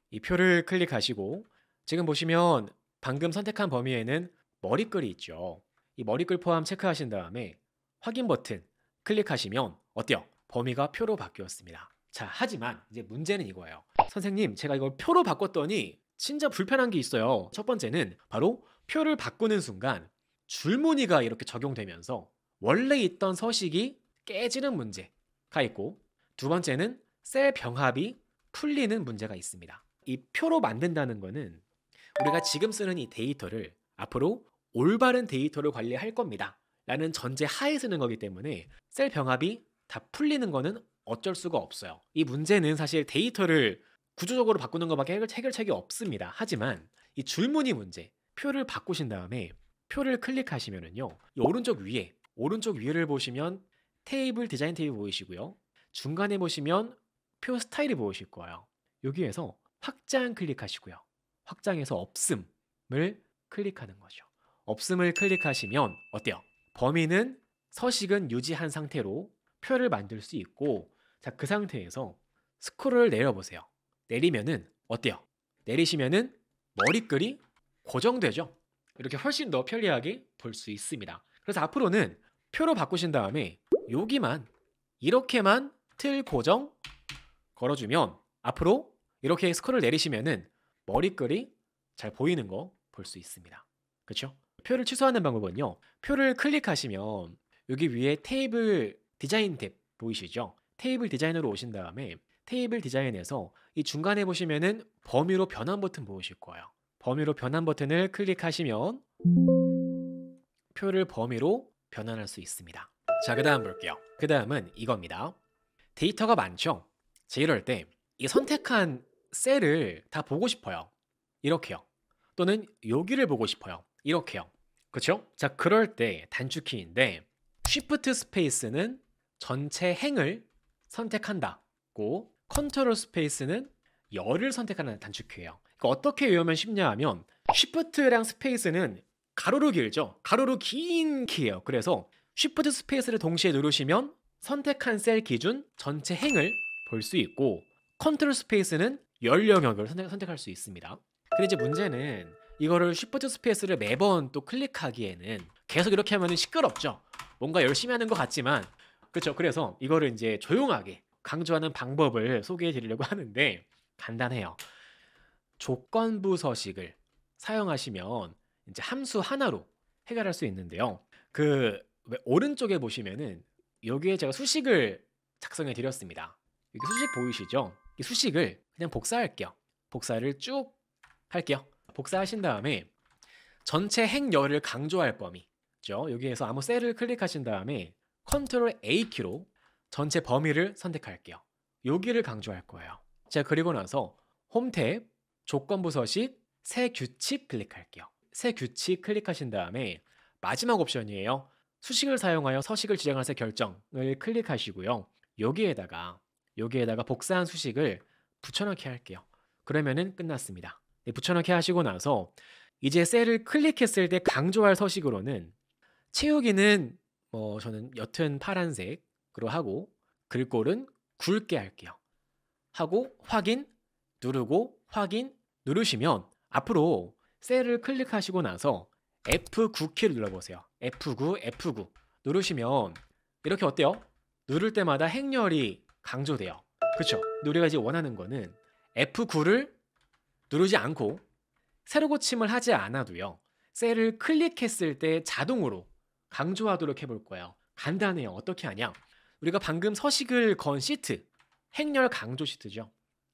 이 표를 클릭하시고 지금 보시면 방금 선택한 범위에는 머리글이 있죠. 이 머리글 포함 체크하신 다음에 확인 버튼 클릭하시면 어때요? 범위가 표로 바뀌었습니다. 자, 하지만 이제 문제는 이거예요. 선생님, 제가 이걸 표로 바꿨더니 진짜 불편한 게 있어요. 첫 번째는 바로 표를 바꾸는 순간 줄무늬가 이렇게 적용되면서 원래 있던 서식이 깨지는 문제가 있고, 두 번째는 셀 병합이 풀리는 문제가 있습니다. 이 표로 만든다는 거는 우리가 지금 쓰는 이 데이터를 앞으로 올바른 데이터를 관리할 겁니다 라는 전제 하에 쓰는 거기 때문에 셀 병합이 다 풀리는 거는 어쩔 수가 없어요. 이 문제는 사실 데이터를 구조적으로 바꾸는 것밖에 해결책이 없습니다. 하지만 이 줄무늬 문제, 표를 바꾸신 다음에 표를 클릭하시면은요, 이 오른쪽 위를 보시면 테이블 디자인 탭이 보이시고요, 중간에 보시면 표 스타일이 보이실 거예요. 여기에서 확장 클릭하시고요, 확장해서 없음을 클릭하는 거죠. 없음을 클릭하시면 어때요? 범위는 서식은 유지한 상태로 표를 만들 수 있고, 자, 그 상태에서 스크롤을 내려보세요. 내리면은 어때요? 내리시면은 머리글이 고정되죠. 이렇게 훨씬 더 편리하게 볼 수 있습니다. 그래서 앞으로는 표로 바꾸신 다음에 여기만 이렇게만 틀 고정 걸어주면 앞으로 이렇게 스크롤을 내리시면은 머리글이 잘 보이는 거 볼 수 있습니다. 그렇죠? 표를 취소하는 방법은요, 표를 클릭하시면 여기 위에 테이블 디자인 탭 보이시죠? 테이블 디자인으로 오신 다음에 테이블 디자인에서 이 중간에 보시면은 범위로 변환 버튼 보이실 거예요. 범위로 변환 버튼을 클릭하시면 표를 범위로 변환할 수 있습니다. 자, 그 다음 볼게요. 그 다음은 이겁니다. 데이터가 많죠? 자, 이럴 때 이 선택한 셀을 다 보고 싶어요. 이렇게요. 또는 여기를 보고 싶어요. 이렇게요. 그렇죠? 자, 그럴 때 단축키인데 Shift 스페이스는 전체 행을 선택한다고, 컨트롤 스페이스는 열을 선택하는 단축키예요. 그러니까 어떻게 외우면 쉽냐 하면 Shift랑 스페이스는 가로로 길죠. 가로로 긴 키예요. 그래서 Shift 스페이스를 동시에 누르시면 선택한 셀 기준 전체 행을 볼 수 있고, 컨트롤 스페이스는 열 영역을 선택할 수 있습니다. 근데 이제 문제는 이거를 Shift 스페이스를 매번 또 클릭하기에는 계속 이렇게 하면 시끄럽죠. 뭔가 열심히 하는 것 같지만, 그렇죠. 그래서 이거를 이제 조용하게 강조하는 방법을 소개해 드리려고 하는데 간단해요. 조건부 서식을 사용하시면 이제 함수 하나로 해결할 수 있는데요. 오른쪽에 보시면은 여기에 제가 수식을 작성해 드렸습니다. 여기 수식 보이시죠? 이 수식을 그냥 복사할게요. 복사를 쭉 할게요. 복사하신 다음에 전체 행열을 강조할 범위죠. 여기에서 아무 셀을 클릭하신 다음에 컨트롤 A키로 전체 범위를 선택할게요. 여기를 강조할 거예요. 자, 그리고 나서 홈 탭, 조건부 서식, 새 규칙 클릭할게요. 새 규칙 클릭하신 다음에 마지막 옵션이에요. 수식을 사용하여 서식을 지정할 새 결정을 클릭하시고요. 여기에다가 복사한 수식을 붙여넣기 할게요. 그러면은 끝났습니다. 네, 붙여넣기 하시고 나서 이제 셀을 클릭했을 때 강조할 서식으로는 채우기는 저는 옅은 파란색으로 하고, 글꼴은 굵게 할게요. 하고 확인 누르시면 앞으로 셀을 클릭하시고 나서 F9 키를 눌러보세요. F9 누르시면 이렇게 어때요? 누를 때마다 행렬이 강조돼요. 그렇죠? 우리가 이제 원하는 거는 F9를 누르지 않고 세로 고침을 하지 않아도요, 셀을 클릭했을 때 자동으로 강조하도록 해볼 거예요. 간단해요. 어떻게 하냐? 우리가 방금 서식을 건 시트, 행렬 강조 시트죠.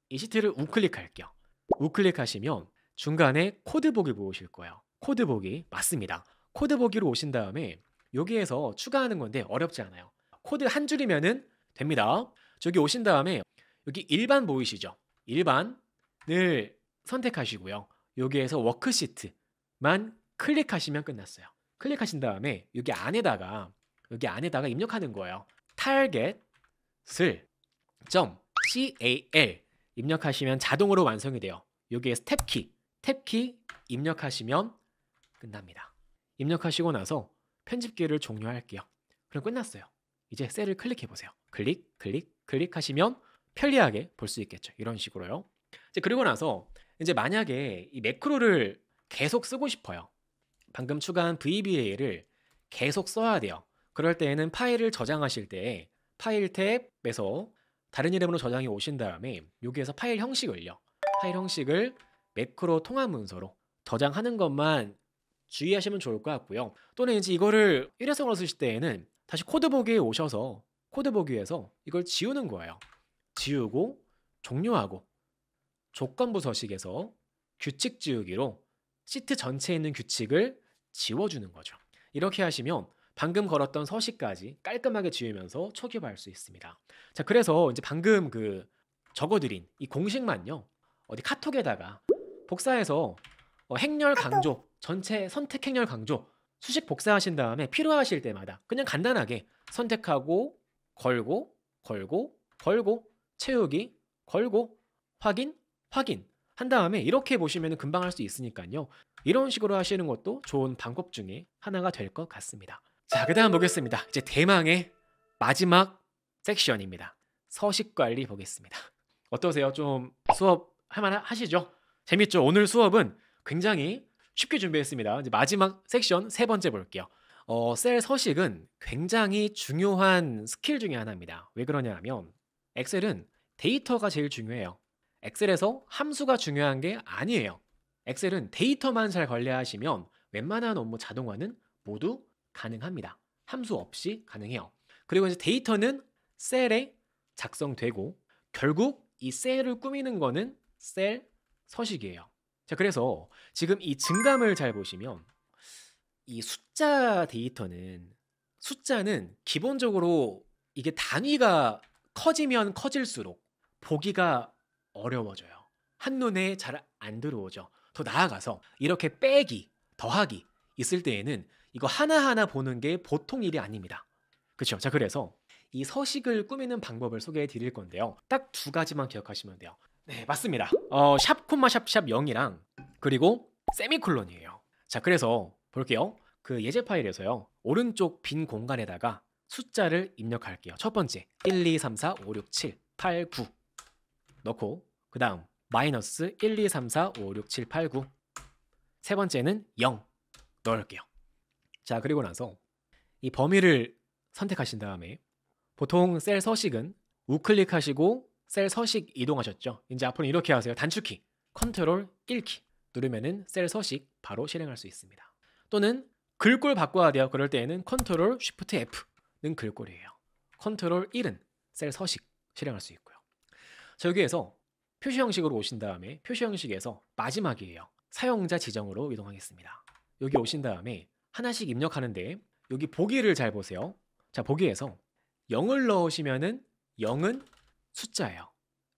이 시트를 우클릭할게요. 우클릭하시면 중간에 코드 보기 보이실 거예요. 코드 보기 맞습니다. 코드 보기로 오신 다음에 여기에서 추가하는 건데 어렵지 않아요. 코드 한 줄이면은 됩니다. 저기 오신 다음에 여기 일반 보이시죠? 일반을 선택하시고요. 여기에서 워크시트만 클릭하시면 끝났어요. 클릭하신 다음에 여기 안에다가 입력하는 거예요. target을 .cal 입력하시면 자동으로 완성이 돼요. 여기에서 탭키 입력하시면 끝납니다. 입력하시고 나서 편집기를 종료할게요. 그럼 끝났어요. 이제 셀을 클릭해 보세요. 클릭, 클릭, 클릭하시면 편리하게 볼 수 있겠죠. 이런 식으로요. 이제 그리고 나서 이제 만약에 이 매크로를 계속 쓰고 싶어요. 방금 추가한 VBA를 계속 써야 돼요. 그럴 때에는 파일을 저장하실 때 파일 탭에서 다른 이름으로 저장이 오신 다음에 여기에서 파일 형식을 매크로 통합 문서로 저장하는 것만 주의하시면 좋을 것 같고요. 또는 이제 이거를 일회성으로 쓰실 때에는 다시 코드 보기에 오셔서 코드 보기에서 이걸 지우는 거예요. 지우고 종료하고 조건부 서식에서 규칙 지우기로 시트 전체에 있는 규칙을 지워주는 거죠. 이렇게 하시면 방금 걸었던 서식까지 깔끔하게 지우면서 초기화할 수 있습니다. 자, 그래서 이제 방금 그 적어드린 이 공식만요. 어디 카톡에다가 복사해서 행렬 강조, 전체 선택 행렬 강조 수식 복사하신 다음에 필요하실 때마다 그냥 간단하게 선택하고 걸고 채우기 걸고 확인 한 다음에 이렇게 보시면 금방 할 수 있으니까요. 이런 식으로 하시는 것도 좋은 방법 중에 하나가 될 것 같습니다. 자, 그 다음 보겠습니다. 이제 대망의 마지막 섹션입니다. 서식 관리 보겠습니다. 어떠세요? 좀 수업 할만 하시죠? 재밌죠? 오늘 수업은 굉장히 쉽게 준비했습니다. 이제 마지막 섹션 세 번째 볼게요. 셀 서식은 굉장히 중요한 스킬 중에 하나입니다. 왜 그러냐 하면 엑셀은 데이터가 제일 중요해요. 엑셀에서 함수가 중요한 게 아니에요. 엑셀은 데이터만 잘 관리하시면 웬만한 업무 자동화는 모두 가능합니다. 함수 없이 가능해요. 그리고 이제 데이터는 셀에 작성되고 결국 이 셀을 꾸미는 거는 셀 서식이에요. 자, 그래서 지금 이 증감을 잘 보시면 이 숫자는 기본적으로 이게 단위가 커지면 커질수록 보기가 어려워져요. 한눈에 잘 안 들어오죠. 더 나아가서 이렇게 빼기, 더하기 있을 때에는 이거 하나하나 보는 게 보통 일이 아닙니다. 그렇죠? 자, 그래서 이 서식을 꾸미는 방법을 소개해 드릴 건데요. 딱 두 가지만 기억하시면 돼요. 네, 맞습니다. 샵 콤마 샵 0이랑 그리고 세미콜론이에요. 자, 그래서 볼게요. 그 예제 파일에서요. 오른쪽 빈 공간에다가 숫자를 입력할게요. 첫 번째 1, 2, 3, 4, 5, 6, 7, 8, 9 넣고 그 다음 마이너스 1, 2, 3, 4, 5, 6, 7, 8, 9 세 번째는 0 넣을게요. 자, 그리고 나서 이 범위를 선택하신 다음에 보통 셀 서식은 우클릭하시고 셀 서식 이동하셨죠. 이제 앞으로 이렇게 하세요. 단축키 컨트롤 1키 누르면은 셀 서식 바로 실행할 수 있습니다. 또는 글꼴 바꿔야 돼요. 그럴 때에는 컨트롤 쉬프트 F는 글꼴이에요. 컨트롤 1은 셀 서식 실행할 수 있고요. 자, 여기에서 표시 형식으로 오신 다음에 표시 형식에서 마지막이에요. 사용자 지정으로 이동하겠습니다. 여기 오신 다음에 하나씩 입력하는데 여기 보기를 잘 보세요. 자, 보기에서 0을 넣으시면은 0은 숫자예요.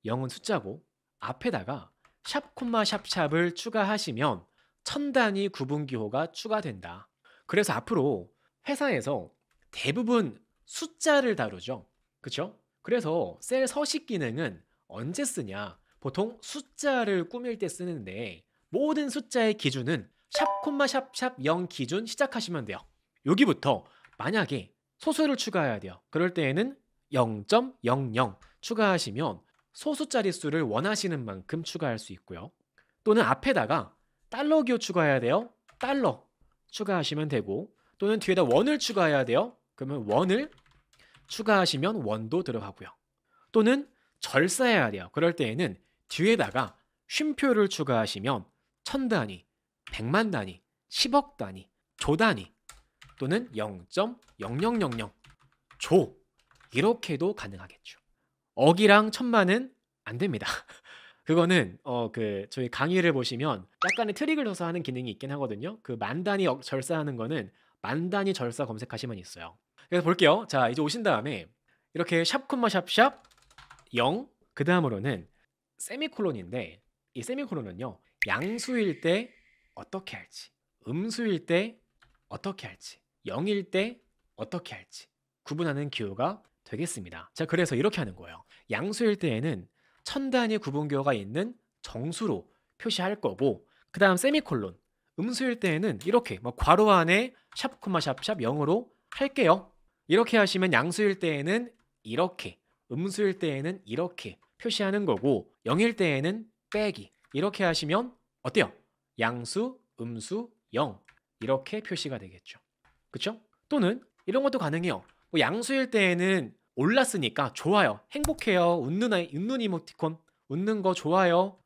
0은 숫자고 앞에다가 샵 콤마 샵을 추가하시면 1000단위 구분기호가 추가된다. 그래서 앞으로 회사에서 대부분 숫자를 다루죠. 그렇죠? 그래서 셀 서식 기능은 언제 쓰냐? 보통 숫자를 꾸밀 때 쓰는데 모든 숫자의 기준은 샵 콤마 샵 0 기준 시작하시면 돼요. 여기부터 만약에 소수를 추가해야 돼요. 그럴 때에는 0.00 추가하시면 소수 자릿수를 원하시는 만큼 추가할 수 있고요. 또는 앞에다가 달러 기호 추가해야 돼요. 달러 추가하시면 되고 또는 뒤에다 원을 추가해야 돼요. 그러면 원을 추가하시면 원도 들어가고요. 또는 절사해야 돼요. 그럴 때에는 뒤에다가 쉼표를 추가하시면 1000단위, 100만 단위, 10억 단위, 조 단위 또는 0.0000 조 이렇게도 가능하겠죠. 억이랑 천만은 안 됩니다. 그거는 저희 강의를 보시면 약간의 트릭을 넣어서 하는 기능이 있긴 하거든요. 그 만 단위 절사하는 거는 만 단위 절사 검색하시면 있어요. 그래서 볼게요. 자, 이제 오신 다음에 이렇게 샵 콤마 샵 0 그 다음으로는 세미콜론인데 이 세미콜론은요. 양수일 때 어떻게 할지, 음수일 때 어떻게 할지, 0일 때 어떻게 할지 구분하는 기호가 되겠습니다. 자, 그래서 이렇게 하는 거예요. 양수일 때에는 1000단위 구분기호가 있는 정수로 표시할 거고 그 다음 세미콜론 음수일 때에는 이렇게 뭐 괄호 안에 샵 콤마 샵 0으로 할게요. 이렇게 하시면 양수일 때에는 이렇게, 음수일 때에는 이렇게 표시하는 거고 0일 때에는 빼기. 이렇게 하시면 어때요? 양수, 음수, 0 이렇게 표시가 되겠죠. 그쵸? 또는 이런 것도 가능해요. 뭐 양수일 때에는 올랐으니까 좋아요, 행복해요, 웃는 이모티콘, 웃는 거 좋아요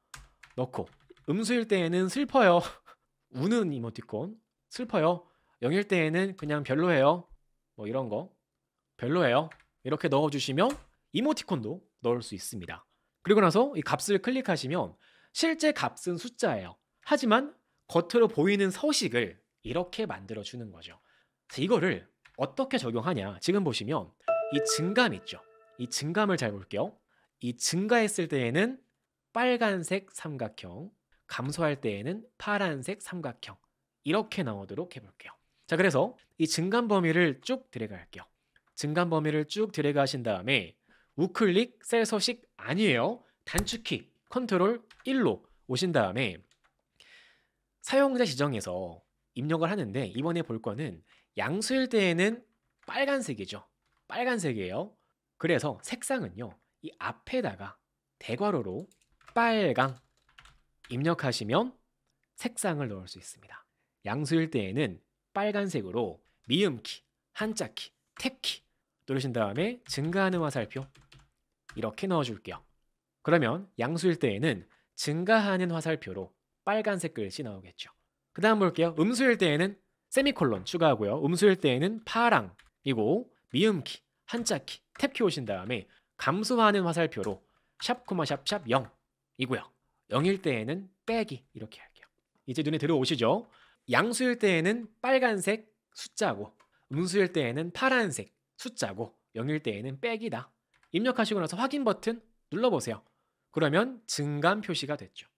넣고, 음수일 때에는 슬퍼요, 우는 이모티콘, 슬퍼요. 0일 때에는 그냥 별로예요, 뭐 이런 거 별로예요 이렇게 넣어주시면 이모티콘도 넣을 수 있습니다. 그리고 나서 이 값을 클릭하시면 실제 값은 숫자예요. 하지만 겉으로 보이는 서식을 이렇게 만들어주는 거죠. 이거를 어떻게 적용하냐, 지금 보시면 이 증감 있죠. 이 증감을 잘 볼게요. 이 증가했을 때에는 빨간색 삼각형, 감소할 때에는 파란색 삼각형 이렇게 나오도록 해볼게요. 자, 그래서 이 증감 범위를 쭉 드래그할게요. 증감 범위를 쭉 드래그 하신 다음에 우클릭 셀 서식 아니에요. 단축키 컨트롤 1로 오신 다음에 사용자 지정에서 입력을 하는데, 이번에 볼 거는 양수일 때에는 빨간색이죠. 빨간색이에요. 그래서 색상은요, 이 앞에다가 대괄호로 빨강 입력하시면 색상을 넣을 수 있습니다. 양수일 때에는 빨간색으로 미음키, 한자키, 탭키 누르신 다음에 증가하는 화살표 이렇게 넣어줄게요. 그러면 양수일 때에는 증가하는 화살표로 빨간색 글씨 나오겠죠. 그 다음 볼게요. 음수일 때에는 세미콜론 추가하고요. 음수일 때에는 파랑이고 미음키, 한자키, 탭키 오신 다음에 감소하는 화살표로 샵 코마 샵샵 0이고요. 0일 때에는 빼기 이렇게 할게요. 이제 눈에 들어오시죠? 양수일 때에는 빨간색 숫자고, 음수일 때에는 파란색 숫자고, 0일 때에는 빼기다. 입력하시고 나서 확인 버튼 눌러보세요. 그러면 증감 표시가 됐죠.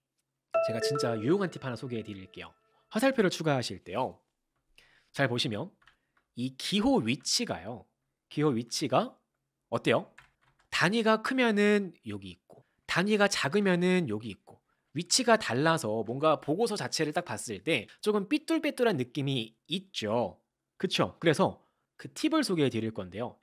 제가 진짜 유용한 팁 하나 소개해 드릴게요. 화살표를 추가하실 때요, 잘 보시면 이 기호 위치가요, 기호 위치가 어때요? 단위가 크면은 여기 있고 단위가 작으면은 여기 있고, 위치가 달라서 뭔가 보고서 자체를 딱 봤을 때 조금 삐뚤빼뚤한 느낌이 있죠. 그쵸? 그래서 그 팁을 소개해 드릴 건데요,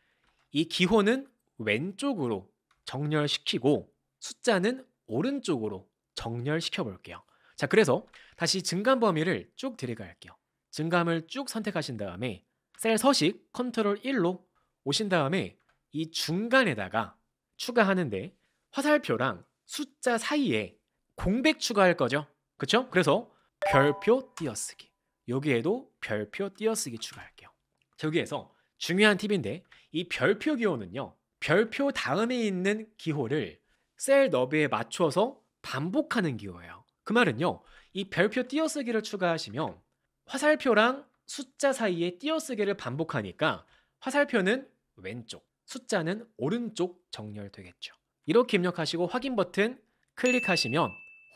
이 기호는 왼쪽으로 정렬시키고 숫자는 오른쪽으로 정렬시켜 볼게요. 자, 그래서 다시 증감 범위를 쭉 드래그 할게요. 증감을 쭉 선택하신 다음에 셀 서식 컨트롤 1로 오신 다음에 이 중간에다가 추가하는데 화살표랑 숫자 사이에 공백 추가할 거죠. 그쵸? 그래서 별표 띄어쓰기, 여기에도 별표 띄어쓰기 추가할게요. 자, 여기에서 중요한 팁인데, 이 별표 기호는요, 별표 다음에 있는 기호를 셀 너비에 맞춰서 반복하는 기호예요. 그 말은요, 이 별표 띄어쓰기를 추가하시면 화살표랑 숫자 사이에 띄어쓰기를 반복하니까 화살표는 왼쪽, 숫자는 오른쪽 정렬되겠죠. 이렇게 입력하시고 확인 버튼 클릭하시면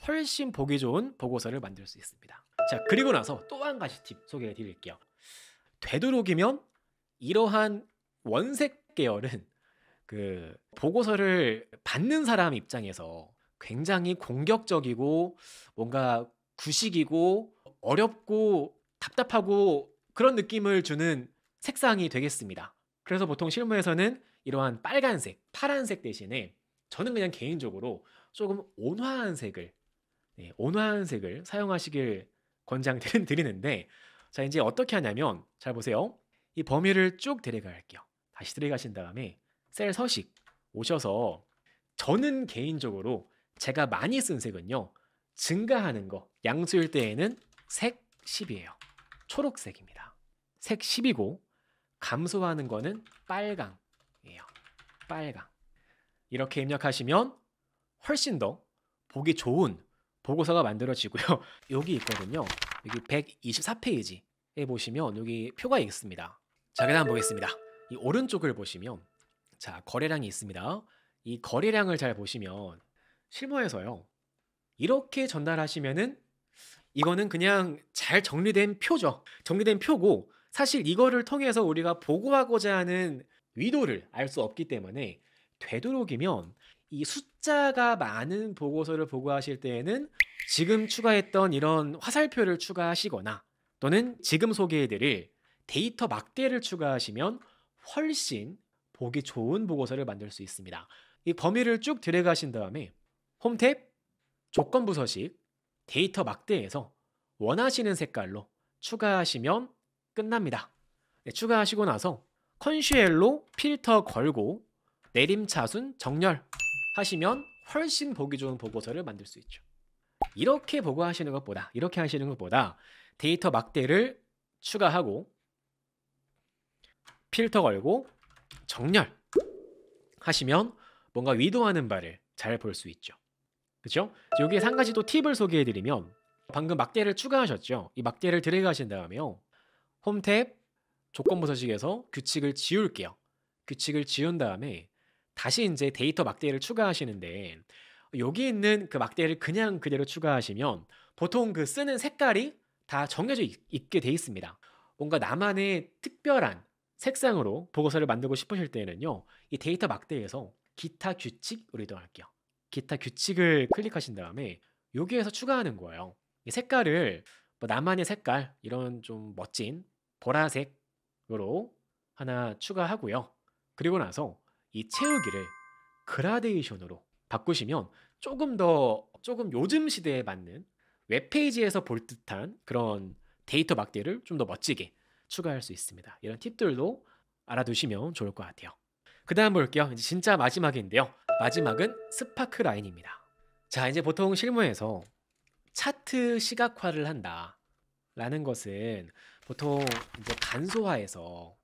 훨씬 보기 좋은 보고서를 만들 수 있습니다. 자, 그리고 나서 또 한 가지 팁 소개해 드릴게요. 되도록이면 이러한 원색 계열은 그 보고서를 받는 사람 입장에서 굉장히 공격적이고 뭔가 구식이고 어렵고 답답하고 그런 느낌을 주는 색상이 되겠습니다. 그래서 보통 실무에서는 이러한 빨간색, 파란색 대신에 저는 그냥 개인적으로 조금 온화한 색을, 온화한 색을 사용하시길 권장드리는데, 자, 이제 어떻게 하냐면 잘 보세요. 이 범위를 쭉 드래그 할게요. 다시 드래그 하신 다음에 셀 서식 오셔서 저는 개인적으로 제가 많이 쓴 색은요, 증가하는 거 양수일 때에는 색 10이에요. 초록색입니다. 색 10이고 감소하는 거는 빨강이에요. 빨강. 이렇게 입력하시면 훨씬 더 보기 좋은 보고서가 만들어지고요. 여기 있거든요. 여기 124페이지에 보시면 여기 표가 있습니다. 자, 그다음 보겠습니다. 이 오른쪽을 보시면 자, 거래량이 있습니다. 이 거래량을 잘 보시면 실무에서요, 이렇게 전달하시면은 이거는 그냥 잘 정리된 표죠. 정리된 표고, 사실 이거를 통해서 우리가 보고하고자 하는 의도를 알 수 없기 때문에 되도록이면 이 숫자가 많은 보고서를 보고하실 때에는 지금 추가했던 이런 화살표를 추가하시거나 또는 지금 소개해드릴 데이터 막대를 추가하시면 훨씬 보기 좋은 보고서를 만들 수 있습니다. 이 범위를 쭉 들어가신 다음에 홈 탭, 조건부 서식, 데이터 막대에서 원하시는 색깔로 추가하시면 끝납니다. 네, 추가하시고 나서 컨슈엘로 필터 걸고 내림차순 정렬 하시면 훨씬 보기 좋은 보고서를 만들 수 있죠. 이렇게 하시는 것보다 데이터 막대를 추가하고 필터 걸고 정렬 하시면 뭔가 위도하는 바를 잘 볼 수 있죠. 그렇죠? 여기에 한 가지 또 팁을 소개해드리면 방금 막대를 추가하셨죠? 이 막대를 드래그하신 다음에요. 홈 탭 조건부 서식에서 규칙을 지울게요. 규칙을 지운 다음에 다시 이제 데이터 막대를 추가하시는데 여기 있는 그 막대를 그냥 그대로 추가하시면 보통 그 쓰는 색깔이 다 정해져 있게 돼 있습니다. 뭔가 나만의 특별한 색상으로 보고서를 만들고 싶으실 때는요. 이 데이터 막대에서 기타 규칙으로 이동할게요. 기타 규칙을 클릭하신 다음에 여기에서 추가하는 거예요. 이 색깔을 뭐 나만의 색깔 이런 좀 멋진 보라색으로 하나 추가하고요. 그리고 나서 이 채우기를 그라데이션으로 바꾸시면 조금 요즘 시대에 맞는 웹페이지에서 볼 듯한 그런 데이터 막대를 좀 더 멋지게 추가할 수 있습니다. 이런 팁들도 알아두시면 좋을 것 같아요. 그 다음 볼게요. 이제 진짜 마지막인데요. 마지막은 스파크 라인입니다. 자, 이제 보통 실무에서 차트 시각화를 한다 라는 것은 보통 이제 간소화해서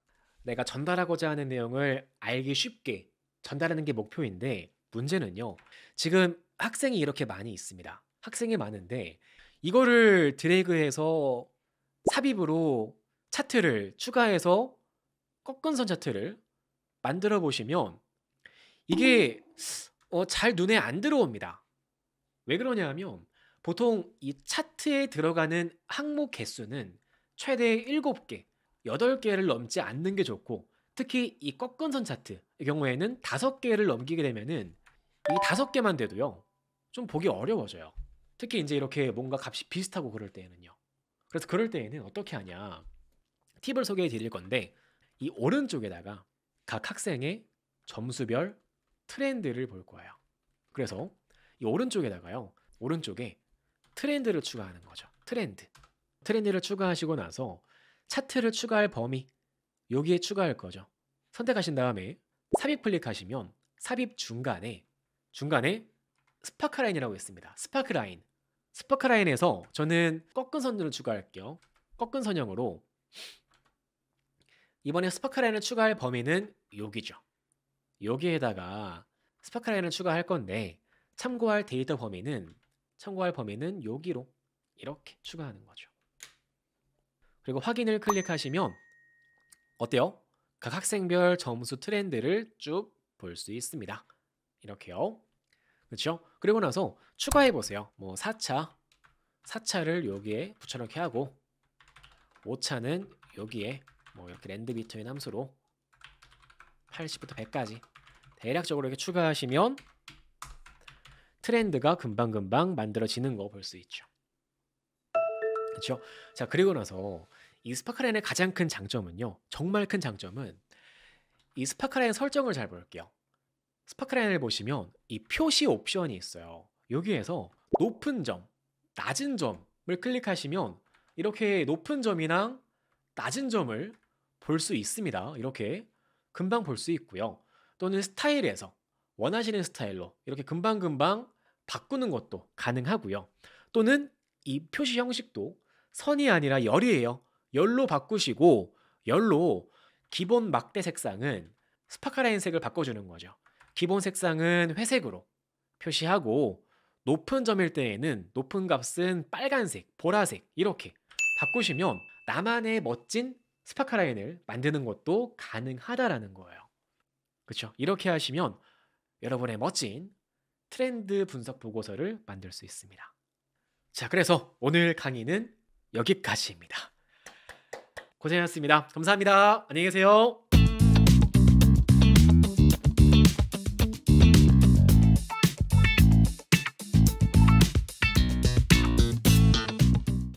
내가 전달하고자 하는 내용을 알기 쉽게 전달하는 게 목표인데 문제는요. 지금 학생이 이렇게 많이 있습니다. 학생이 많은데 이거를 드래그해서 삽입으로 차트를 추가해서 꺾은 선 차트를 만들어 보시면 이게 잘 눈에 안 들어옵니다. 왜 그러냐 하면 보통 이 차트에 들어가는 항목 개수는 최대 7개, 8개를 넘지 않는 게 좋고 특히 이 꺾은 선 차트의 경우에는 5개를 넘기게 되면은 이 5개만 돼도요. 좀 보기 어려워져요. 특히 이제 이렇게 뭔가 값이 비슷하고 그럴 때에는요. 그래서 그럴 때에는 어떻게 하냐? 팁을 소개해 드릴 건데 이 오른쪽에다가 각 학생의 점수별 트렌드를 볼 거예요. 그래서 이 오른쪽에다가요. 오른쪽에 트렌드를 추가하는 거죠. 트렌드를 추가하시고 나서 차트를 추가할 범위 여기에 추가할 거죠. 선택하신 다음에 삽입 클릭하시면 삽입 중간에 스파크 라인이라고 있습니다. 스파크 라인에서 저는 꺾은 선들을 추가할게요. 꺾은 선형으로 이번에 스파크 라인을 추가할 범위는 여기죠. 여기에다가 스파크 라인을 추가할 건데 참고할 범위는 여기로 이렇게 추가하는 거죠. 그리고 확인을 클릭하시면 어때요? 각 학생별 점수 트렌드를 쭉 볼 수 있습니다. 이렇게요. 그렇죠? 그리고 나서 추가해 보세요. 뭐 4차를 여기에 붙여넣기 하고 5차는 여기에 뭐 이렇게 랜드 비트윈 함수로 80부터 100까지 대략적으로 이렇게 추가하시면 트렌드가 금방금방 만들어지는 거 볼 수 있죠. 그렇죠? 자, 그리고 나서 이 스파크라인의 가장 큰 장점은요. 정말 큰 장점은 이 스파크라인 설정을 잘 볼게요. 스파크라인을 보시면 이 표시 옵션이 있어요. 여기에서 높은 점, 낮은 점을 클릭하시면 이렇게 높은 점이랑 낮은 점을 볼 수 있습니다. 이렇게 금방 볼 수 있고요. 또는 스타일에서 원하시는 스타일로 이렇게 금방금방 바꾸는 것도 가능하고요. 또는 이 표시 형식도 선이 아니라 열이에요. 열로 바꾸시고 열로 기본 막대 색상은 스파크라인 색을 바꿔주는 거죠. 기본 색상은 회색으로 표시하고 높은 점일 때에는 높은 값은 빨간색, 보라색 이렇게 바꾸시면 나만의 멋진 스파크라인을 만드는 것도 가능하다라는 거예요. 그렇죠? 이렇게 하시면 여러분의 멋진 트렌드 분석 보고서를 만들 수 있습니다. 자, 그래서 오늘 강의는 여기까지입니다. 고생하셨습니다. 감사합니다. 안녕히 계세요.